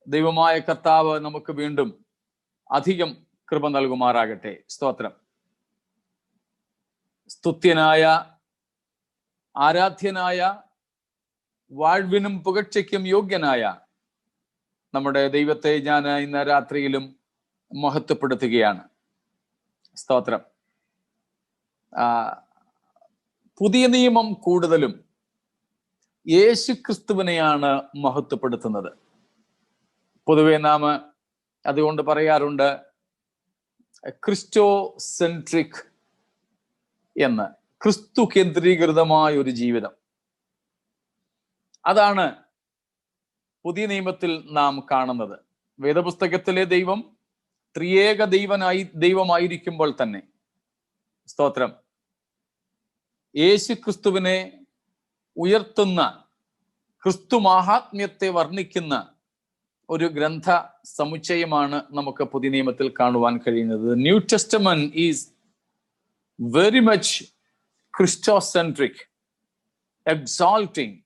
ദൈവമായ കർത്താവ് നമുക്ക് വീണ്ടും അധികം കൃപ നൽകുമാറാകട്ടെ. സ്തോത്രം. സ്തുത്യനായ, ആരാധ്യനായ, വാഴ്വിനും പുകഴ്ചയ്ക്കും യോഗ്യനായ നമ്മുടെ ദൈവത്തെ ഞാൻ ഇന്ന് രാത്രിയിലും മഹത്വപ്പെടുത്തുകയാണ്. സ്തോത്രം. പുതിയ നിയമം കൂടുതലും യേശു ക്രിസ്തുവിനെയാണ് മഹത്വപ്പെടുത്തുന്നത്. പൊതുവെ നാം അതുകൊണ്ട് പറയാറുണ്ട് ക്രിസ്റ്റോ സെൻട്രിക് എന്ന്, ക്രിസ്തു കേന്ദ്രീകൃതമായ ഒരു ജീവിതം. അതാണ് പുതിയ നിയമത്തിൽ നാം കാണുന്നത്. വേദപുസ്തകത്തിലെ ദൈവം ത്രിയേക ദൈവമായിരിക്കുമ്പോൾ തന്നെ, സ്തോത്രം, യേശു ക്രിസ്തുവിനെ ഉയർത്തുന്ന, ക്രിസ്തു മാഹാത്മ്യത്തെ വർണ്ണിക്കുന്ന ഒരു ഗ്രന്ഥ സമുച്ചയമാണ് നമുക്ക് പുതിയ നിയമത്തിൽ കാണുവാൻ കഴിയുന്നത്. New Testament is very much christocentric, exalting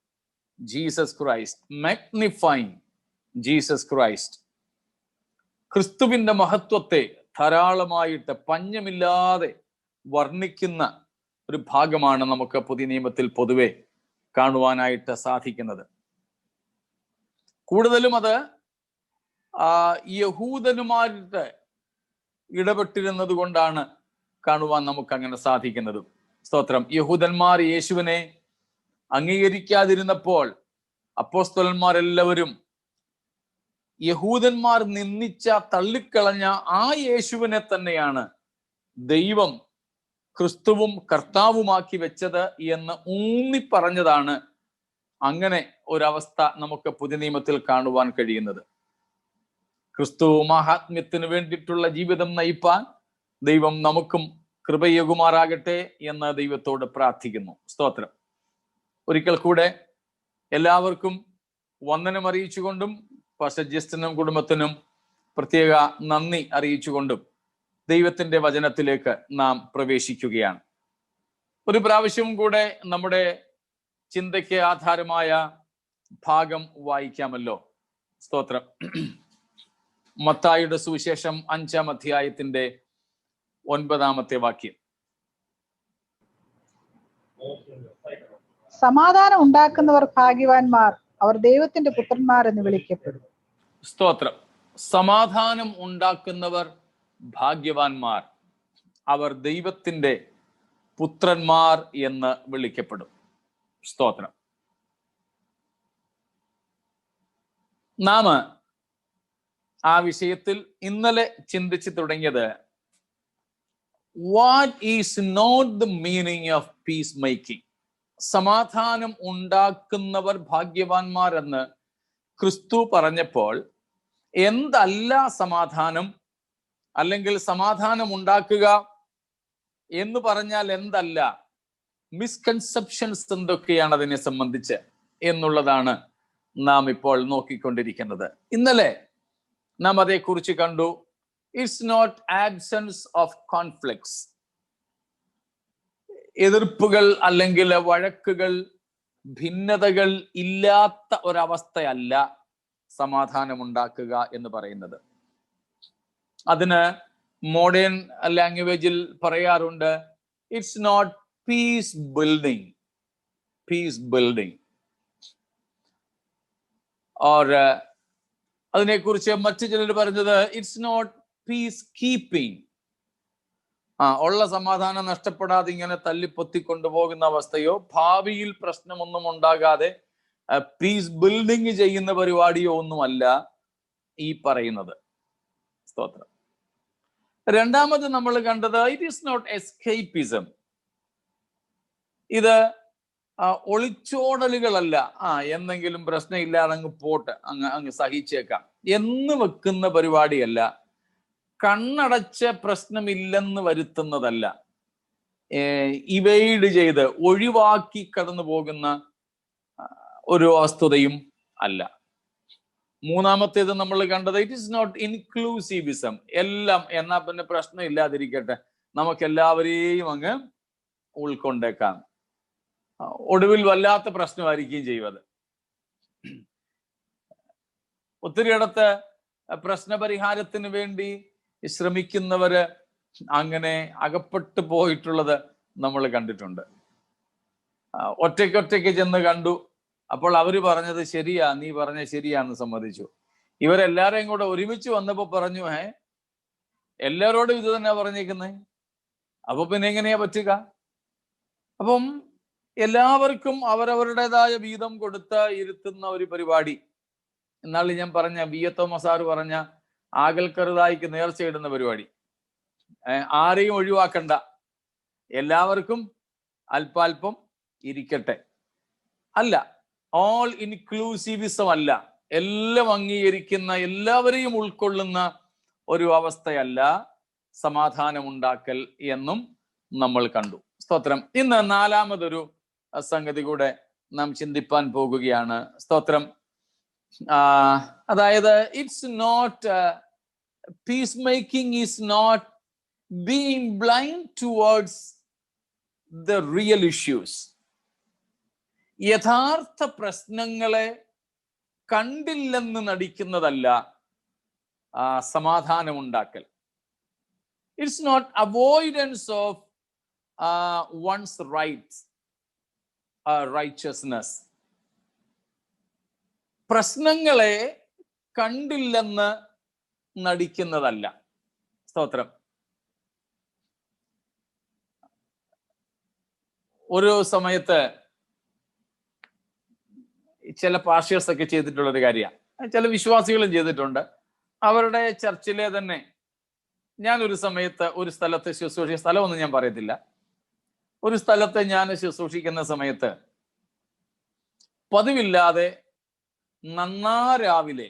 Jesus Christ, magnifying Jesus Christ. ക്രിസ്തുവിന്റെ മഹത്വത്തെ ധാരാളമായിട്ട് പഞ്ഞമില്ലാതെ വർണ്ണിക്കുന്ന ഒരു ഭാഗമാണ് നമുക്ക് പുതിയ നിയമത്തിൽ പൊതുവെ കാണുവാനായിട്ട് സാധിക്കുന്നത്. കൂടുതലും അത് യഹൂദന്മാരുടെ ഇടപെട്ടിരുന്നത് കൊണ്ടാണ് കാണുവാൻ നമുക്ക് അങ്ങനെ സാധിക്കുന്നതും. സ്തോത്രം. യഹൂദന്മാർ യേശുവിനെ അംഗീകരിക്കാതിരുന്നപ്പോൾ അപ്പോസ്തലന്മാരെല്ലാവരും യഹൂദന്മാർ നിന്ദിച്ച, തള്ളിക്കളഞ്ഞ ആ യേശുവിനെ തന്നെയാണ് ദൈവം ക്രിസ്തുവും കർത്താവുമാക്കി വെച്ചത് എന്ന് ഊന്നി പറഞ്ഞതാണ്. അങ്ങനെ ഒരവസ്ഥ നമുക്ക് പുതിയ നിയമത്തിൽ കാണുവാൻ കഴിയുന്നത്. ക്രിസ്തു മഹാത്മ്യത്തിന് വേണ്ടിയിട്ടുള്ള ജീവിതം നയിപ്പാൻ ദൈവം നമുക്കും കൃപയേകുമാറാകട്ടെ എന്ന് ദൈവത്തോട് പ്രാർത്ഥിക്കുന്നു. സ്തോത്രം. ഒരിക്കൽ കൂടെ എല്ലാവർക്കും വന്ദനം അറിയിച്ചുകൊണ്ടും പാസ്റ്റർ ജസ്റ്റിനും കുടുംബത്തിനും പ്രത്യേക നന്ദി അറിയിച്ചുകൊണ്ടും ദൈവത്തിന്റെ വചനത്തിലേക്ക് നാം പ്രവേശിക്കുകയാണ്. ഒരു പ്രാവശ്യവും കൂടെ നമ്മുടെ ചിന്തയ്ക്ക് ആധാരമായ ഭാഗം വായിക്കാമല്ലോ. സ്തോത്രം. മത്തായിയുടെ സുവിശേഷം 5-ാം അധ്യായത്തിന്റെ 9-ാമത്തെ വാക്യം. സമാധാനം ഉണ്ടാക്കുന്നവർ ഭാഗ്യവാന്മാർ, അവർ ദൈവത്തിന്റെ പുത്രന്മാർ എന്ന് വിളിക്കപ്പെടും. സ്തോത്രം. സമാധാനം ഉണ്ടാക്കുന്നവർ ഭാഗ്യവാന്മാർ, അവർ ദൈവത്തിന്റെ പുത്രന്മാർ എന്ന് വിളിക്കപ്പെടും. സ്തോത്രം. നാം ആ വിഷയത്തിൽ ഇന്നലെ ചിന്തിച്ചു തുടങ്ങിയത് what is not the meaning of peace making. സമാധാനം ഉണ്ടാക്കുന്നവർ ഭാഗ്യവാന്മാർ എന്ന് ക്രിസ്തു പറഞ്ഞപ്പോൾ എന്തല്ല സമാധാനം, അല്ലെങ്കിൽ സമാധാനം ഉണ്ടാക്കുക എന്ന് പറഞ്ഞാൽ എന്തല്ല, മിസ്കൺസെപ്ഷൻസ് എന്തൊക്കെയാണ് അതിനെ സംബന്ധിച്ച് എന്നുള്ളതാണ് നാം ഇപ്പോൾ നോക്കിക്കൊണ്ടിരിക്കുന്നത്. ഇന്നലെ നാം അതേക്കുറിച്ച് കണ്ടു. It's not absence of conflicts. എതിർപ്പുകൾ അല്ലെങ്കിൽ വഴക്കുകൾ, ഭിന്നതകൾ ഇല്ലാത്ത ഒരവസ്ഥയല്ല സമാധാനം ഉണ്ടാക്കുക എന്ന് പറയുന്നത്. അതിന് മോഡേൺ ലാംഗ്വേജിൽ പറയാറുണ്ട് it's not peace building. Peace building or അതിനെക്കുറിച്ച് മറ്റു ചിലർ പറഞ്ഞത് ഇറ്റ്സ് നോട്ട് പീസ് കീപ്പിംഗ്. ഉള്ള സമാധാനം നഷ്ടപ്പെടാതെ ഇങ്ങനെ തല്ലിപ്പൊത്തിക്കൊണ്ടുപോകുന്ന അവസ്ഥയോ ഭാവിയിൽ പ്രശ്നമൊന്നും ഉണ്ടാകാതെ പീസ് ബിൽഡിംഗ് ചെയ്യുന്ന പരിപാടിയോ ഒന്നുമല്ല ഈ പറയുന്നത്. സ്തോത്രം. രണ്ടാമത് നമ്മൾ കണ്ടത് ഇറ്റ് ഈസ് നോട്ട് എസ്കേപ്പിസം. ഇത് ഒളിച്ചോടലുകളല്ല. എന്തെങ്കിലും പ്രശ്നമില്ലാതെ അങ്ങ് പോട്ട്, അങ്ങ് സഹിച്ചേക്കാം എന്ന് വെക്കുന്ന പരിപാടിയല്ല. കണ്ണടച്ച് പ്രശ്നമില്ലെന്ന് വരുത്തുന്നതല്ല. ഇവൈഡ് ചെയ്ത് ഒഴിവാക്കി കടന്നു പോകുന്ന ഒരു വസ്തുതയും അല്ല. മൂന്നാമത്തേത് നമ്മൾ കണ്ടത് ഇറ്റ് ഈസ് നോട്ട് ഇൻക്ലൂസീവിസം. എല്ലാം എന്നാ പിന്നെ പ്രശ്നം ഇല്ലാതിരിക്കട്ടെ, നമുക്ക് എല്ലാവരെയും അങ്ങ് ഉൾക്കൊണ്ടേക്കാം. ഒടുവിൽ വല്ലാത്ത പ്രശ്നമായിരിക്കുകയും ചെയ്യുന്നത്. ഒത്തിരിയിടത്ത് പ്രശ്നപരിഹാരത്തിന് വേണ്ടി ശ്രമിക്കുന്നവര് അങ്ങനെ അകപ്പെട്ടു പോയിട്ടുള്ളത് നമ്മൾ കണ്ടിട്ടുണ്ട്. ഒറ്റയ്ക്കൊറ്റയ്ക്ക് ചെന്ന് കണ്ടു, അപ്പോൾ അവര് പറഞ്ഞത് ശരിയാ, നീ പറഞ്ഞ ശരിയാന്ന് സമ്മതിച്ചു. ഇവരെല്ലാരെയും കൂടെ ഒരുമിച്ച് വന്നപ്പോ പറഞ്ഞു, എല്ലാരോടും ഇത് തന്നെ പറഞ്ഞേക്കുന്നേ, അപ്പൊ പിന്നെ എങ്ങനെയാ പറ്റുക? അപ്പം എല്ലാവർക്കും അവരവരുടേതായ വീതം കൊടുത്ത് ഇരുത്തുന്ന ഒരു പരിപാടി. എന്നാലും ഞാൻ പറഞ്ഞ B.A. തോമസ് സാറ് പറഞ്ഞ ആകൽക്കറുതായിക്ക് നേർച്ചയിടുന്ന പരിപാടി, ആരെയും ഒഴിവാക്കണ്ട, എല്ലാവർക്കും അല്പാൽപ്പം ഇരിക്കട്ടെ. അല്ല, ഓൾ ഇൻക്ലൂസീവിസം അല്ല, എല്ലാം അംഗീകരിക്കുന്ന, എല്ലാവരെയും ഉൾക്കൊള്ളുന്ന ഒരു അവസ്ഥയല്ല സമാധാനമുണ്ടാക്കൽ എന്നും നമ്മൾ കണ്ടു. സ്തോത്രം. ഇന്ന് നാലാമതൊരു സംഗതി കൂടെ നാം ചിന്തിപ്പാൻ പോകുകയാണ്. സ്തോത്രം. അതായത് it's not peace making is not being blind towards the real issues. യഥാർത്ഥ പ്രശ്നങ്ങളെ കണ്ടില്ലെന്ന് നടിക്കുന്നതല്ല സമാധാനമുണ്ടാക്കൽ. It's not avoidance of one's rights, righteousness. പ്രശ്നങ്ങളെ കണ്ടില്ലെന്ന് നടിക്കുന്നതല്ല. സ്തോത്രം. ഒരു സമയത്ത് ചില പാസ്റ്റേഴ്സ് ഒക്കെ ചെയ്തിട്ടുള്ളൊരു കാര്യമാണ്, ചില വിശ്വാസികളും ചെയ്തിട്ടുണ്ട്. അവരുടെ ചർച്ചിലെ തന്നെ, ഞാനൊരു സമയത്ത് ഒരു സ്ഥലത്ത് ശുശ്രൂഷിച്ച, സ്ഥലമൊന്നും ഞാൻ പറയത്തില്ല, ഒരു സ്ഥലത്ത് ഞാൻ ശുശ്രൂഷിക്കുന്ന സമയത്ത് പതിവില്ലാതെ രാവിലെ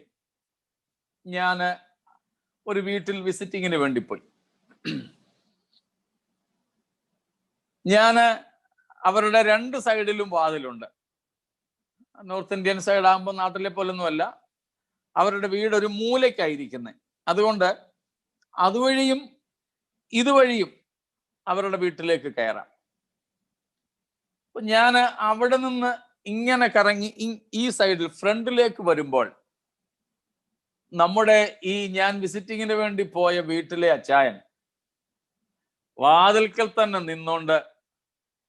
ഞാൻ ഒരു വീട്ടിൽ വിസിറ്റിങ്ങിന് വേണ്ടി പോയി. ഞാൻ അവരുടെ രണ്ട് സൈഡിലും വാതിലുണ്ട്. നോർത്ത് ഇന്ത്യൻ സൈഡ് ആകുമ്പോൾ നാട്ടിലെ പോലൊന്നുമല്ല, അവരുടെ വീട് ഒരു മൂലയ്ക്കായിരിക്കുന്നത്. അതുകൊണ്ട് അതുവഴിയും ഇതുവഴിയും അവരുടെ വീട്ടിലേക്ക് കയറാം. ഞാൻ അവിടെ നിന്ന് ഇങ്ങനെ കറങ്ങി ഈ സൈഡിൽ ഫ്രണ്ടിലേക്ക് വരുമ്പോൾ നമ്മുടെ ഈ ഞാൻ വിസിറ്റിങ്ങിന് വേണ്ടി പോയ വീട്ടിലെ അച്ചായൻ വാതിൽക്കൽ തന്നെ നിന്നോണ്ട്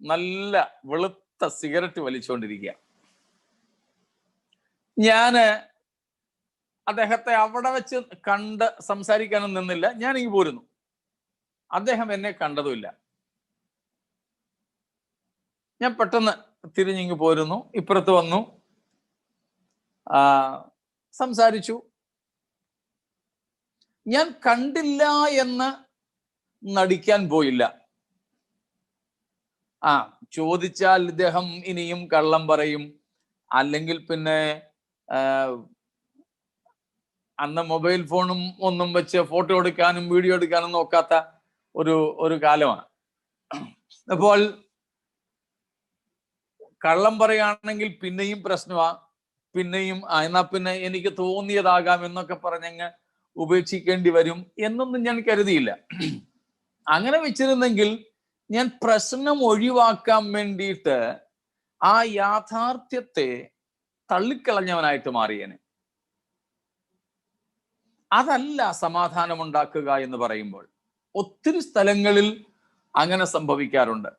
നല്ല വെളുത്ത സിഗരറ്റ് വലിച്ചുകൊണ്ടിരിക്കുക. ഞാന് അദ്ദേഹത്തെ അവിടെ വെച്ച് കണ്ട് സംസാരിക്കാനും നിന്നില്ല, ഞാൻ ഇങ്ങ് പോരുന്നു. അദ്ദേഹം എന്നെ കണ്ടതുമില്ല. ഞാൻ പെട്ടെന്ന് തിരിഞ്ഞിങ്ങ് പോരുന്നു, ഇപ്പുറത്ത് വന്നു, സംസാരിച്ചു. ഞാൻ കണ്ടില്ല എന്ന് നടിക്കാൻ പോയില്ല. ചോദിച്ചാൽ ഇദ്ദേഹം ഇനിയും കള്ളം പറയും, അല്ലെങ്കിൽ പിന്നെ അന്ന് മൊബൈൽ ഫോണും ഒന്നും വെച്ച് ഫോട്ടോ എടുക്കാനും വീഡിയോ എടുക്കാനും നോക്കാത്ത ഒരു കാലമാണ്. അപ്പോൾ കള്ളം പറയുകയാണെങ്കിൽ പിന്നെയും പ്രശ്നമാണ്, പിന്നെയും എന്നാ പിന്നെ എനിക്ക് തോന്നിയതാകാം എന്നൊക്കെ പറഞ്ഞങ്ങ് ഉപേക്ഷിക്കേണ്ടി വരും എന്നൊന്നും ഞാൻ കരുതിയില്ല. അങ്ങനെ വെച്ചിരുന്നെങ്കിൽ ഞാൻ പ്രശ്നം ഒഴിവാക്കാൻ വേണ്ടിയിട്ട് ആ യാഥാർത്ഥ്യത്തെ തള്ളിക്കളഞ്ഞവനായിട്ട് മാറിയേനെ. അതല്ല സമാധാനമുണ്ടാക്കുക എന്ന് പറയുമ്പോൾ. ഒത്തിരി സ്ഥലങ്ങളിൽ അങ്ങനെ സംഭവിക്കാറുണ്ട്.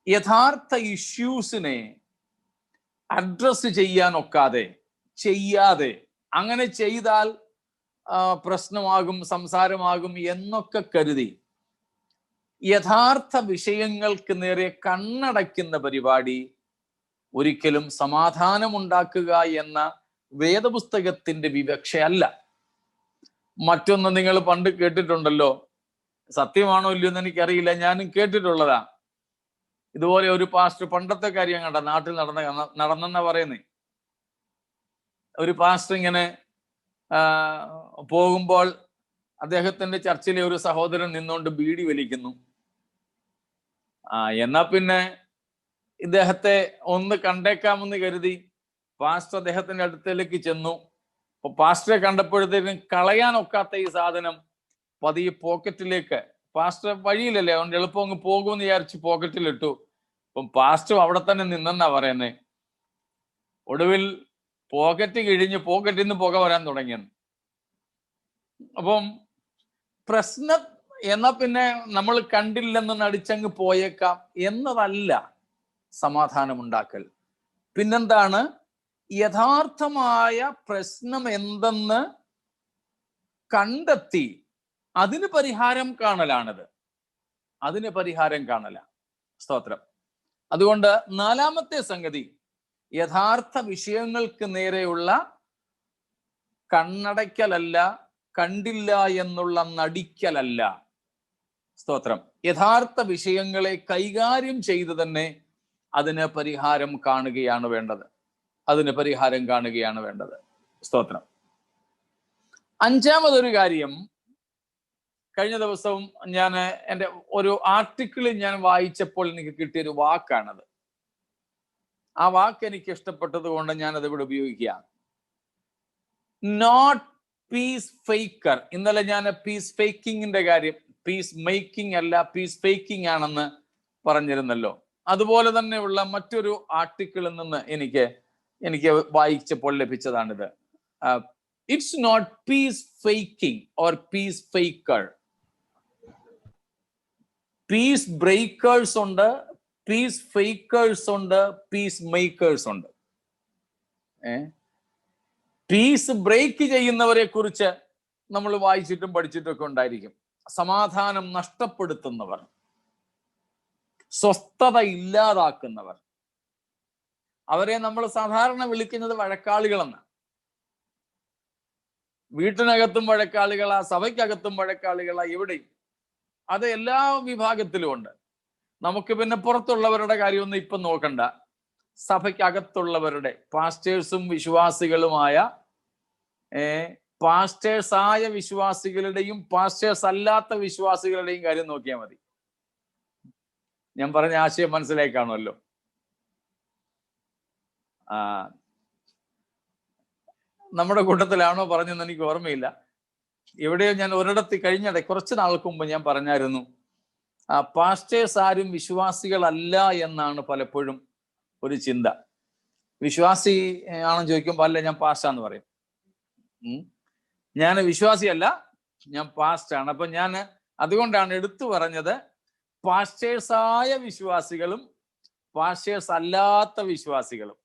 യഥാർത്ഥ ഇഷ്യൂസിനെ അഡ്രസ് ചെയ്യാതെ അങ്ങനെ ചെയ്താൽ പ്രശ്നമാകും, സംസാരമാകും എന്നൊക്കെ കരുതി യഥാർത്ഥ വിഷയങ്ങൾക്ക് നേരെ കണ്ണടയ്ക്കുന്ന പരിപാടി ഒരിക്കലും സമാധാനമുണ്ടാക്കുക എന്ന വേദപുസ്തകത്തിന്റെ വിവക്ഷയല്ല. മറ്റൊന്ന് നിങ്ങൾ പണ്ട് കേട്ടിട്ടുണ്ടല്ലോ, സത്യമാണോ ഇല്ലയോ എന്ന് എനിക്കറിയില്ല, ഞാനും കേട്ടിട്ടുള്ളതാ. ഇതുപോലെ ഒരു പാസ്റ്റർ, പണ്ടത്തെ കാര്യം കണ്ട, നാട്ടിൽ നടന്നെന്നാ പറയുന്നേ. ഒരു പാസ്റ്റർ ഇങ്ങനെ പോകുമ്പോൾ അദ്ദേഹത്തിന്റെ ചർച്ചിലെ ഒരു സഹോദരൻ നിന്നുകൊണ്ട് ബീഡി വലിക്കുന്നു. എന്നാ പിന്നെ ഇദ്ദേഹത്തെ ഒന്ന് കണ്ടേക്കാമെന്ന് കരുതി പാസ്റ്റർ അദ്ദേഹത്തിന്റെ അടുത്തേക്ക് ചെന്നു. അപ്പൊ പാസ്റ്ററെ കണ്ടപ്പോഴത്തേക്കും കളയാനൊക്കാത്ത ഈ സാധനം പതിയെ പോക്കറ്റിലേക്ക്, പാസ്റ്റർ വഴിയിലല്ലേ, അതുകൊണ്ട് എളുപ്പം അങ്ങ് പോകുമെന്ന് വിചാരിച്ച് പോക്കറ്റിലിട്ടു. അപ്പം പാസ്റ്റർ അവിടെ തന്നെ നിന്നെന്നാ പറയുന്നേ. ഒടുവിൽ പോക്കറ്റ് കിഴിഞ്ഞ് പോക്കറ്റിൽ നിന്ന് പുക വരാൻ തുടങ്ങിയെന്ന്. അപ്പം പ്രശ്നം എന്നാ പിന്നെ നമ്മൾ കണ്ടില്ലെന്ന് നടിച്ചങ്ങ് പോയേക്കാം എന്നതല്ല സമാധാനമുണ്ടാക്കൽ. പിന്നെന്താണ്? യഥാർത്ഥമായ പ്രശ്നം എന്തെന്ന് കണ്ടെത്തി അതിന് പരിഹാരം കാണലാണിത്. അതിന് പരിഹാരം കാണല. സ്തോത്രം. അതുകൊണ്ട് നാലാമത്തെ സംഗതി, യഥാർത്ഥ വിഷയങ്ങൾക്ക് നേരെയുള്ള കണ്ണടയ്ക്കലല്ല, കണ്ടില്ല എന്നുള്ള നടിക്കലല്ല. സ്തോത്രം. യഥാർത്ഥ വിഷയങ്ങളെ കൈകാര്യം ചെയ്ത് തന്നെ അതിന് പരിഹാരം കാണുകയാണ് വേണ്ടത്. അതിന് പരിഹാരം കാണുകയാണ് വേണ്ടത്. സ്തോത്രം. അഞ്ചാമതൊരു കാര്യം, കഴിഞ്ഞ ദിവസവും ഞാൻ എൻ്റെ ഒരു ആർട്ടിക്കിളിൽ ഞാൻ വായിച്ചപ്പോൾ എനിക്ക് കിട്ടിയൊരു വാക്കാണത്. ആ വാക്ക് എനിക്ക് ഇഷ്ടപ്പെട്ടത് കൊണ്ട് ഞാനത് ഇവിടെ ഉപയോഗിക്കുക. Not peace faker. ഇന്നലെ ഞാൻ പീസ് ഫേക്കിങ്ങിന്റെ കാര്യം, പീസ് മേക്കിംഗ് അല്ല പീസ് ഫേക്കിംഗ് ആണെന്ന് പറഞ്ഞിരുന്നല്ലോ. അതുപോലെ തന്നെയുള്ള മറ്റൊരു ആർട്ടിക്കിളിൽ നിന്ന് എനിക്ക് വായിച്ചപ്പോൾ ലഭിച്ചതാണിത്. It's not peace faking or peace faker. Peace breakers ഉണ്ട്, പീസ് ഫേക്കേഴ്സ് ഉണ്ട്, പീസ് മേക്കേഴ്സ് ഉണ്ട്. പീസ് ബ്രേക്ക് ചെയ്യുന്നവരെ കുറിച്ച് നമ്മൾ വായിച്ചിട്ടും പഠിച്ചിട്ടും ഒക്കെ ഉണ്ടായിരിക്കും. സമാധാനം നഷ്ടപ്പെടുത്തുന്നവർ, സ്വസ്ഥത ഇല്ലാതാക്കുന്നവർ, അവരെ നമ്മൾ സാധാരണ വിളിക്കുന്നത് വഴക്കാളികളെന്ന്. വീട്ടിനകത്തും വഴക്കാളികളാ, സഭയ്ക്കകത്തും വഴക്കാളികളാ, എവിടെയും. അത് എല്ലാ വിഭാഗത്തിലും ഉണ്ട്. നമുക്ക് പിന്നെ പുറത്തുള്ളവരുടെ കാര്യമൊന്നും ഇപ്പം നോക്കണ്ട. സഭയ്ക്കകത്തുള്ളവരുടെ, പാസ്റ്റേഴ്സും വിശ്വാസികളുമായ പാസ്റ്റേഴ്സായ വിശ്വാസികളുടെയും പാസ്റ്റേഴ്സ് അല്ലാത്ത വിശ്വാസികളുടെയും കാര്യം നോക്കിയാൽ മതി. ഞാൻ പറഞ്ഞ ആശയം മനസ്സിലായി കാണുമല്ലോ. നമ്മുടെ കൂട്ടത്തിലാണോ പറഞ്ഞെന്ന് എനിക്ക് ഓർമ്മയില്ല. എവിടെയോ ഞാൻ ഒരിടത്ത് കഴിഞ്ഞിടെ കുറച്ച് നാൾക്ക് മുമ്പ് ഞാൻ പറഞ്ഞായിരുന്നു, പാസ്റ്റേഴ്സ് ആരും വിശ്വാസികളല്ല എന്നാണ് പലപ്പോഴും ഒരു ചിന്ത. വിശ്വാസി ആണെന്ന് ചോദിക്കുമ്പോൾ അല്ല ഞാൻ പാസ്റ്റാന്ന് പറയും. ഞാൻ വിശ്വാസിയല്ല, ഞാൻ പാസ്റ്റാണ്. അപ്പൊ ഞാൻ അതുകൊണ്ടാണ് എടുത്തു പറഞ്ഞത്, പാസ്റ്റേഴ്സായ വിശ്വാസികളും പാസ്റ്റേഴ്സ് അല്ലാത്ത വിശ്വാസികളും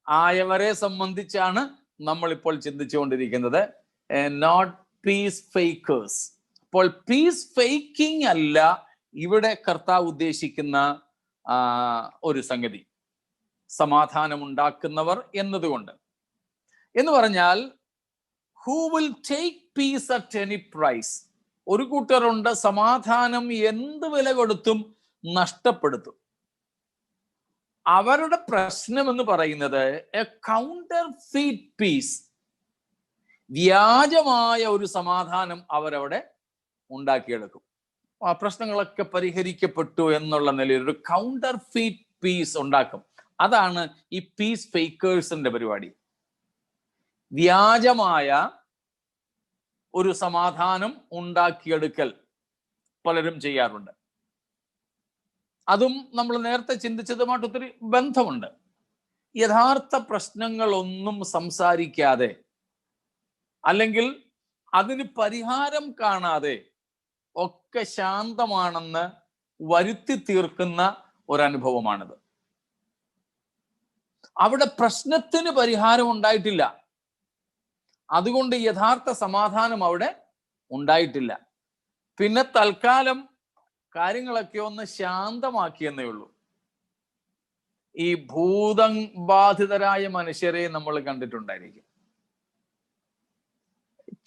ആയവരെ സംബന്ധിച്ചാണ് നമ്മളിപ്പോൾ ചിന്തിച്ചുകൊണ്ടിരിക്കുന്നത്. Not piece ഫേക്കേഴ്സ്. അപ്പോൾ പീസ് ഫേക്കിംഗ് അല്ല ഇവിടെ കർത്താവ് ഉദ്ദേശിക്കുന്ന ഒരു സംഗതി. സമാധാനം ഉണ്ടാക്കുന്നവർ എന്നതുകൊണ്ട് എന്ന് പറഞ്ഞാൽ who will take peace at any price. ഒരു കൂട്ടരുണ്ട് സമാധാനം എന്ത് വില കൊടുത്തും നഷ്ടപ്പെടുത്തും. അവരുടെ പ്രശ്നം എന്ന് പറയുന്നത് എ കൗണ്ടർ ഫീറ്റ് പീസ്. വ്യാജമായ ഒരു സമാധാനം അവരവിടെ ഉണ്ടാക്കിയെടുക്കും. ആ പ്രശ്നങ്ങളൊക്കെ പരിഹരിക്കപ്പെട്ടു എന്നുള്ള നിലയിൽ ഒരു കൗണ്ടർ ഫീറ്റ് പീസ് ഉണ്ടാക്കും. അതാണ് ഈ പീസ് ഫേക്കേഴ്സിന്റെ പരിപാടി. വ്യാജമായ ഒരു സമാധാനം ഉണ്ടാക്കിയെടുക്കൽ പലരും ചെയ്യാറുണ്ട്. അതും നമ്മൾ നേരത്തെ ചിന്തിച്ചതുമായിട്ട് ഒത്തിരി ബന്ധമുണ്ട്. യഥാർത്ഥ പ്രശ്നങ്ങളൊന്നും സംസാരിക്കാതെ അല്ലെങ്കിൽ അതിന് പരിഹാരം കാണാതെ ഒക്കെ ശാന്തമാണെന്ന് വരുത്തി തീർക്കുന്ന ഒരനുഭവമാണിത്. അവിടെ പ്രശ്നത്തിന് പരിഹാരം ഉണ്ടായിട്ടില്ല, അതുകൊണ്ട് യഥാർത്ഥ സമാധാനം അവിടെ ഉണ്ടായിട്ടില്ല. പിന്നെ തൽക്കാലം കാര്യങ്ങളൊക്കെ ഒന്ന് ശാന്തമാക്കിയെന്നേ ഉള്ളൂ. ഈ ഭൂതം ബാധിതരായ മനുഷ്യരെ നമ്മൾ കണ്ടിട്ടുണ്ടായിരിക്കും.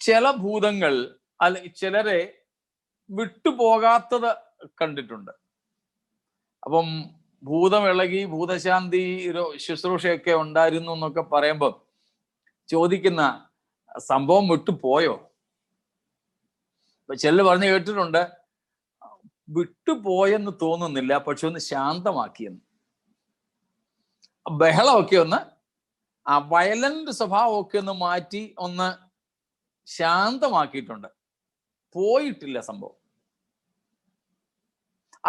ചില ഭൂതങ്ങൾ ചിലരെ വിട്ടുപോകാത്തത് കണ്ടിട്ടുണ്ട്. അപ്പം ഭൂതം ഇളകി ഭൂതശാന്തി ശുശ്രൂഷയൊക്കെ ഉണ്ടായിരുന്നു എന്നൊക്കെ പറയുമ്പോൾ ചോദിക്കുന്ന സംഭവം വിട്ടുപോയോ? ചിലർ പറഞ്ഞു കേട്ടിട്ടുണ്ട്, വിട്ടുപോയെന്ന് തോന്നുന്നില്ല, പക്ഷെ ഒന്ന് ശാന്തമാക്കിയെന്ന്. ബഹളമൊക്കെ ഒന്ന്, ആ വയലന്റ് സ്വഭാവമൊക്കെ ഒന്ന് മാറ്റി ഒന്ന് ശാന്തമാക്കിയിട്ടുണ്ട്, പോയിട്ടില്ല സംഭവം.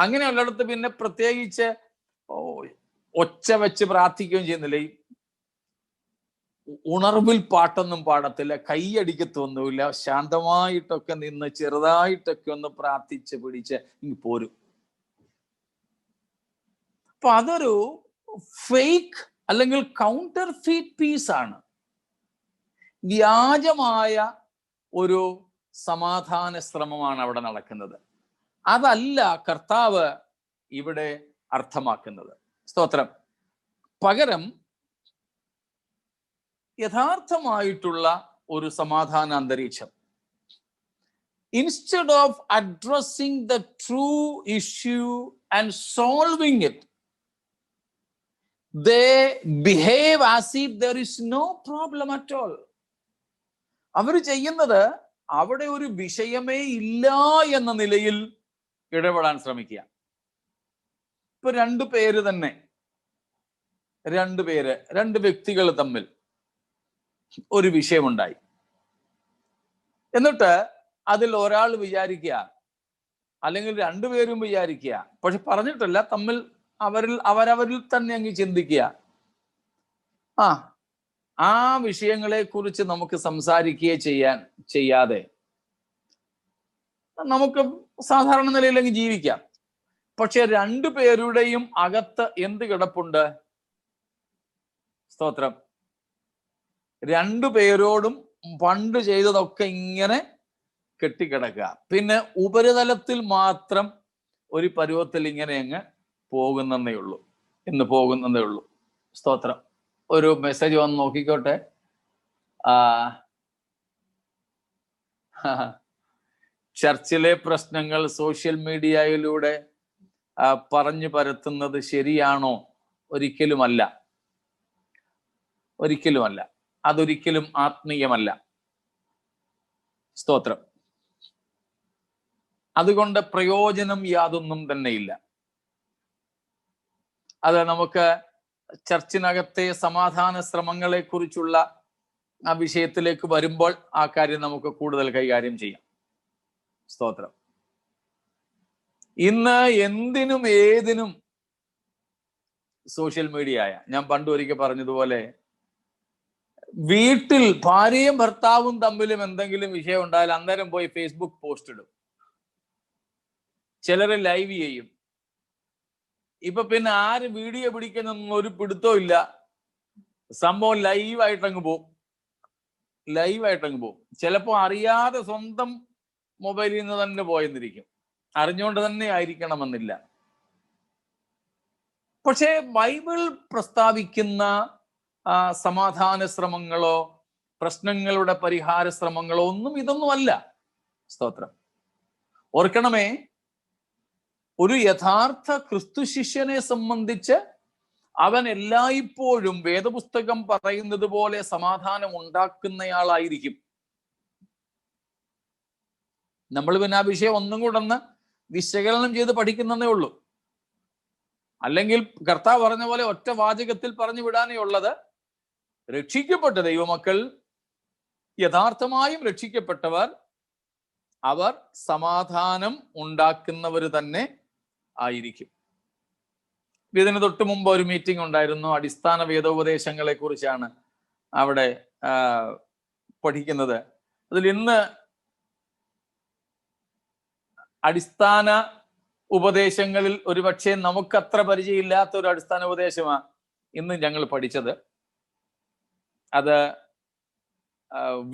അങ്ങനെയുള്ളിടത്ത് പിന്നെ പ്രത്യേകിച്ച് ഒച്ച വെച്ച് പ്രാർത്ഥിക്കുകയും ചെയ്യുന്നില്ല. ഉണർവിൽ പാട്ടൊന്നും പാടത്തില്ല, കൈയടിക്കത്തൊന്നുമില്ല, ശാന്തമായിട്ടൊക്കെ നിന്ന് ചെറുതായിട്ടൊക്കെ ഒന്ന് പ്രാർത്ഥിച്ച് പിടിച്ച് ഇങ്ങ് പോരും. അപ്പൊ അതൊരു ഫേക്ക് അല്ലെങ്കിൽ കൗണ്ടർ ഫീറ്റ് പീസാണ്. വ്യാജമായ ഒരു സമാധാന ശ്രമമാണ് അവിടെ നടക്കുന്നത്. അതല്ല കർത്താവ് ഇവിടെ അർത്ഥമാക്കുന്നത്. സ്തോത്രം. പകരം യഥാർത്ഥമായിട്ടുള്ള ഒരു സമാധാന അന്തരീക്ഷം. Instead of addressing the true issue and solving it, they behave as if there is no problem at all. അവർ ചെയ്യുന്നത് അവിടെ ഒരു വിഷയമേ ഇല്ല എന്ന നിലയിൽ ഇടപെടാൻ ശ്രമിക്കുക. ഇപ്പൊ രണ്ടു വ്യക്തികൾ തമ്മിൽ ഒരു വിഷയമുണ്ടായി. എന്നിട്ട് അതിൽ ഒരാൾ വിചാരിക്കുക, അല്ലെങ്കിൽ രണ്ടുപേരും വിചാരിക്കുക, പക്ഷെ പറഞ്ഞിട്ടല്ല, തമ്മിൽ അവരവരിൽ തന്നെ അങ്ങ് ചിന്തിക്കുക, ആ വിഷയങ്ങളെ കുറിച്ച് നമുക്ക് സംസാരിക്കുകയെ ചെയ്യാതെ നമുക്ക് സാധാരണ നിലയിൽ അങ്ങ് ജീവിക്കാം. പക്ഷെ രണ്ടുപേരുടെയും അകത്ത് എന്ത് കിടപ്പുണ്ട്? സ്തോത്രം. രണ്ടുപേരോടും പണ്ട് ചെയ്തതൊക്കെ ഇങ്ങനെ കെട്ടിക്കിടക്കുക. പിന്നെ ഉപരിതലത്തിൽ മാത്രം ഒരു പരുവത്തിൽ ഇങ്ങനെ അങ്ങ് പോകുന്നതേ ഉള്ളൂ. സ്തോത്രം. ഒരു മെസ്സേജ് വന്ന് നോക്കിക്കോട്ടെ. ചർച്ചിലെ പ്രശ്നങ്ങൾ സോഷ്യൽ മീഡിയയിലൂടെ പറഞ്ഞു പരത്തുന്നത് ശരിയാണോ? ഒരിക്കലുമല്ല. അതൊരിക്കലും ആത്മീയമല്ല. സ്തോത്രം. അതുകൊണ്ട് പ്രയോജനം യാതൊന്നും തന്നെയില്ല. അത് നമുക്ക് ചർച്ചിനകത്തെ സമാധാന ശ്രമങ്ങളെ കുറിച്ചുള്ള ആ വിഷയത്തിലേക്ക് വരുമ്പോൾ ആ കാര്യം നമുക്ക് കൂടുതൽ കൈകാര്യം ചെയ്യാം. സ്തോത്രം. ഇന്ന് എന്തിനും ഏതിനും സോഷ്യൽ മീഡിയ. ഞാൻ പണ്ട് ഒരിക്കൽ പറഞ്ഞതുപോലെ, വീട്ടിൽ ഭാര്യയും ഭർത്താവും തമ്മിലും എന്തെങ്കിലും വിഷയം ഉണ്ടായാൽ അന്നേരം പോയി ഫേസ്ബുക്ക് പോസ്റ്റ് ഇടും, ചിലര് ലൈവ് ചെയ്യും. ഇപ്പൊ പിന്നെ ആര് വീഡിയോ പിടിക്കുന്നൊന്നും ഒരു പിടുത്തവും ഇല്ല. സംഭവം ലൈവായിട്ടങ്ങ് പോവും. ചിലപ്പോ അറിയാതെ സ്വന്തം മൊബൈലിൽ നിന്ന് തന്നെ പോയെന്നിരിക്കും. അറിഞ്ഞുകൊണ്ട് തന്നെ ആയിരിക്കണമെന്നില്ല. പക്ഷേ ബൈബിൾ പ്രസ്താവിക്കുന്ന സമാധാന ശ്രമങ്ങളോ പ്രശ്നങ്ങളുടെ പരിഹാര ശ്രമങ്ങളോ ഇതൊന്നും അല്ല. സ്തോത്രം. ഓർക്കണമേ, ഒരു യഥാർത്ഥ ക്രിസ്തു ശിഷ്യനെ സംബന്ധിച്ച് അവൻ എല്ലായ്പ്പോഴും വേദപുസ്തകം പറയുന്നത് പോലെ സമാധാനം ഉണ്ടാക്കുന്നയാളായിരിക്കും. നമ്മൾ പിന്നെ ആ വിഷയം ഒന്നും കൂടെ ഒന്ന് വിശകലനം ചെയ്ത് പഠിക്കുന്നതേ ഉള്ളൂ. അല്ലെങ്കിൽ കർത്താവ് പറഞ്ഞ പോലെ ഒറ്റ വാചകത്തിൽ പറഞ്ഞു വിടാനേ ഉള്ളത്, രക്ഷിക്കപ്പെട്ട ദൈവമക്കൾ, യഥാർത്ഥമായും രക്ഷിക്കപ്പെട്ടവർ, അവർ സമാധാനം ഉണ്ടാക്കുന്നവർ തന്നെ ആയിരിക്കും. ഇതിന് തൊട്ട് മുമ്പ് ഒരു മീറ്റിംഗ് ഉണ്ടായിരുന്നു. അടിസ്ഥാന വേദോപദേശങ്ങളെ കുറിച്ചാണ് അവിടെ പഠിക്കുന്നത്. അതിൽ ഇന്ന് അടിസ്ഥാന ഉപദേശങ്ങളിൽ ഒരുപക്ഷെ നമുക്കത്ര പരിചയമില്ലാത്ത ഒരു അടിസ്ഥാന ഉപദേശമാണ് ഇന്ന് ഞങ്ങൾ പഠിച്ചത്. അത്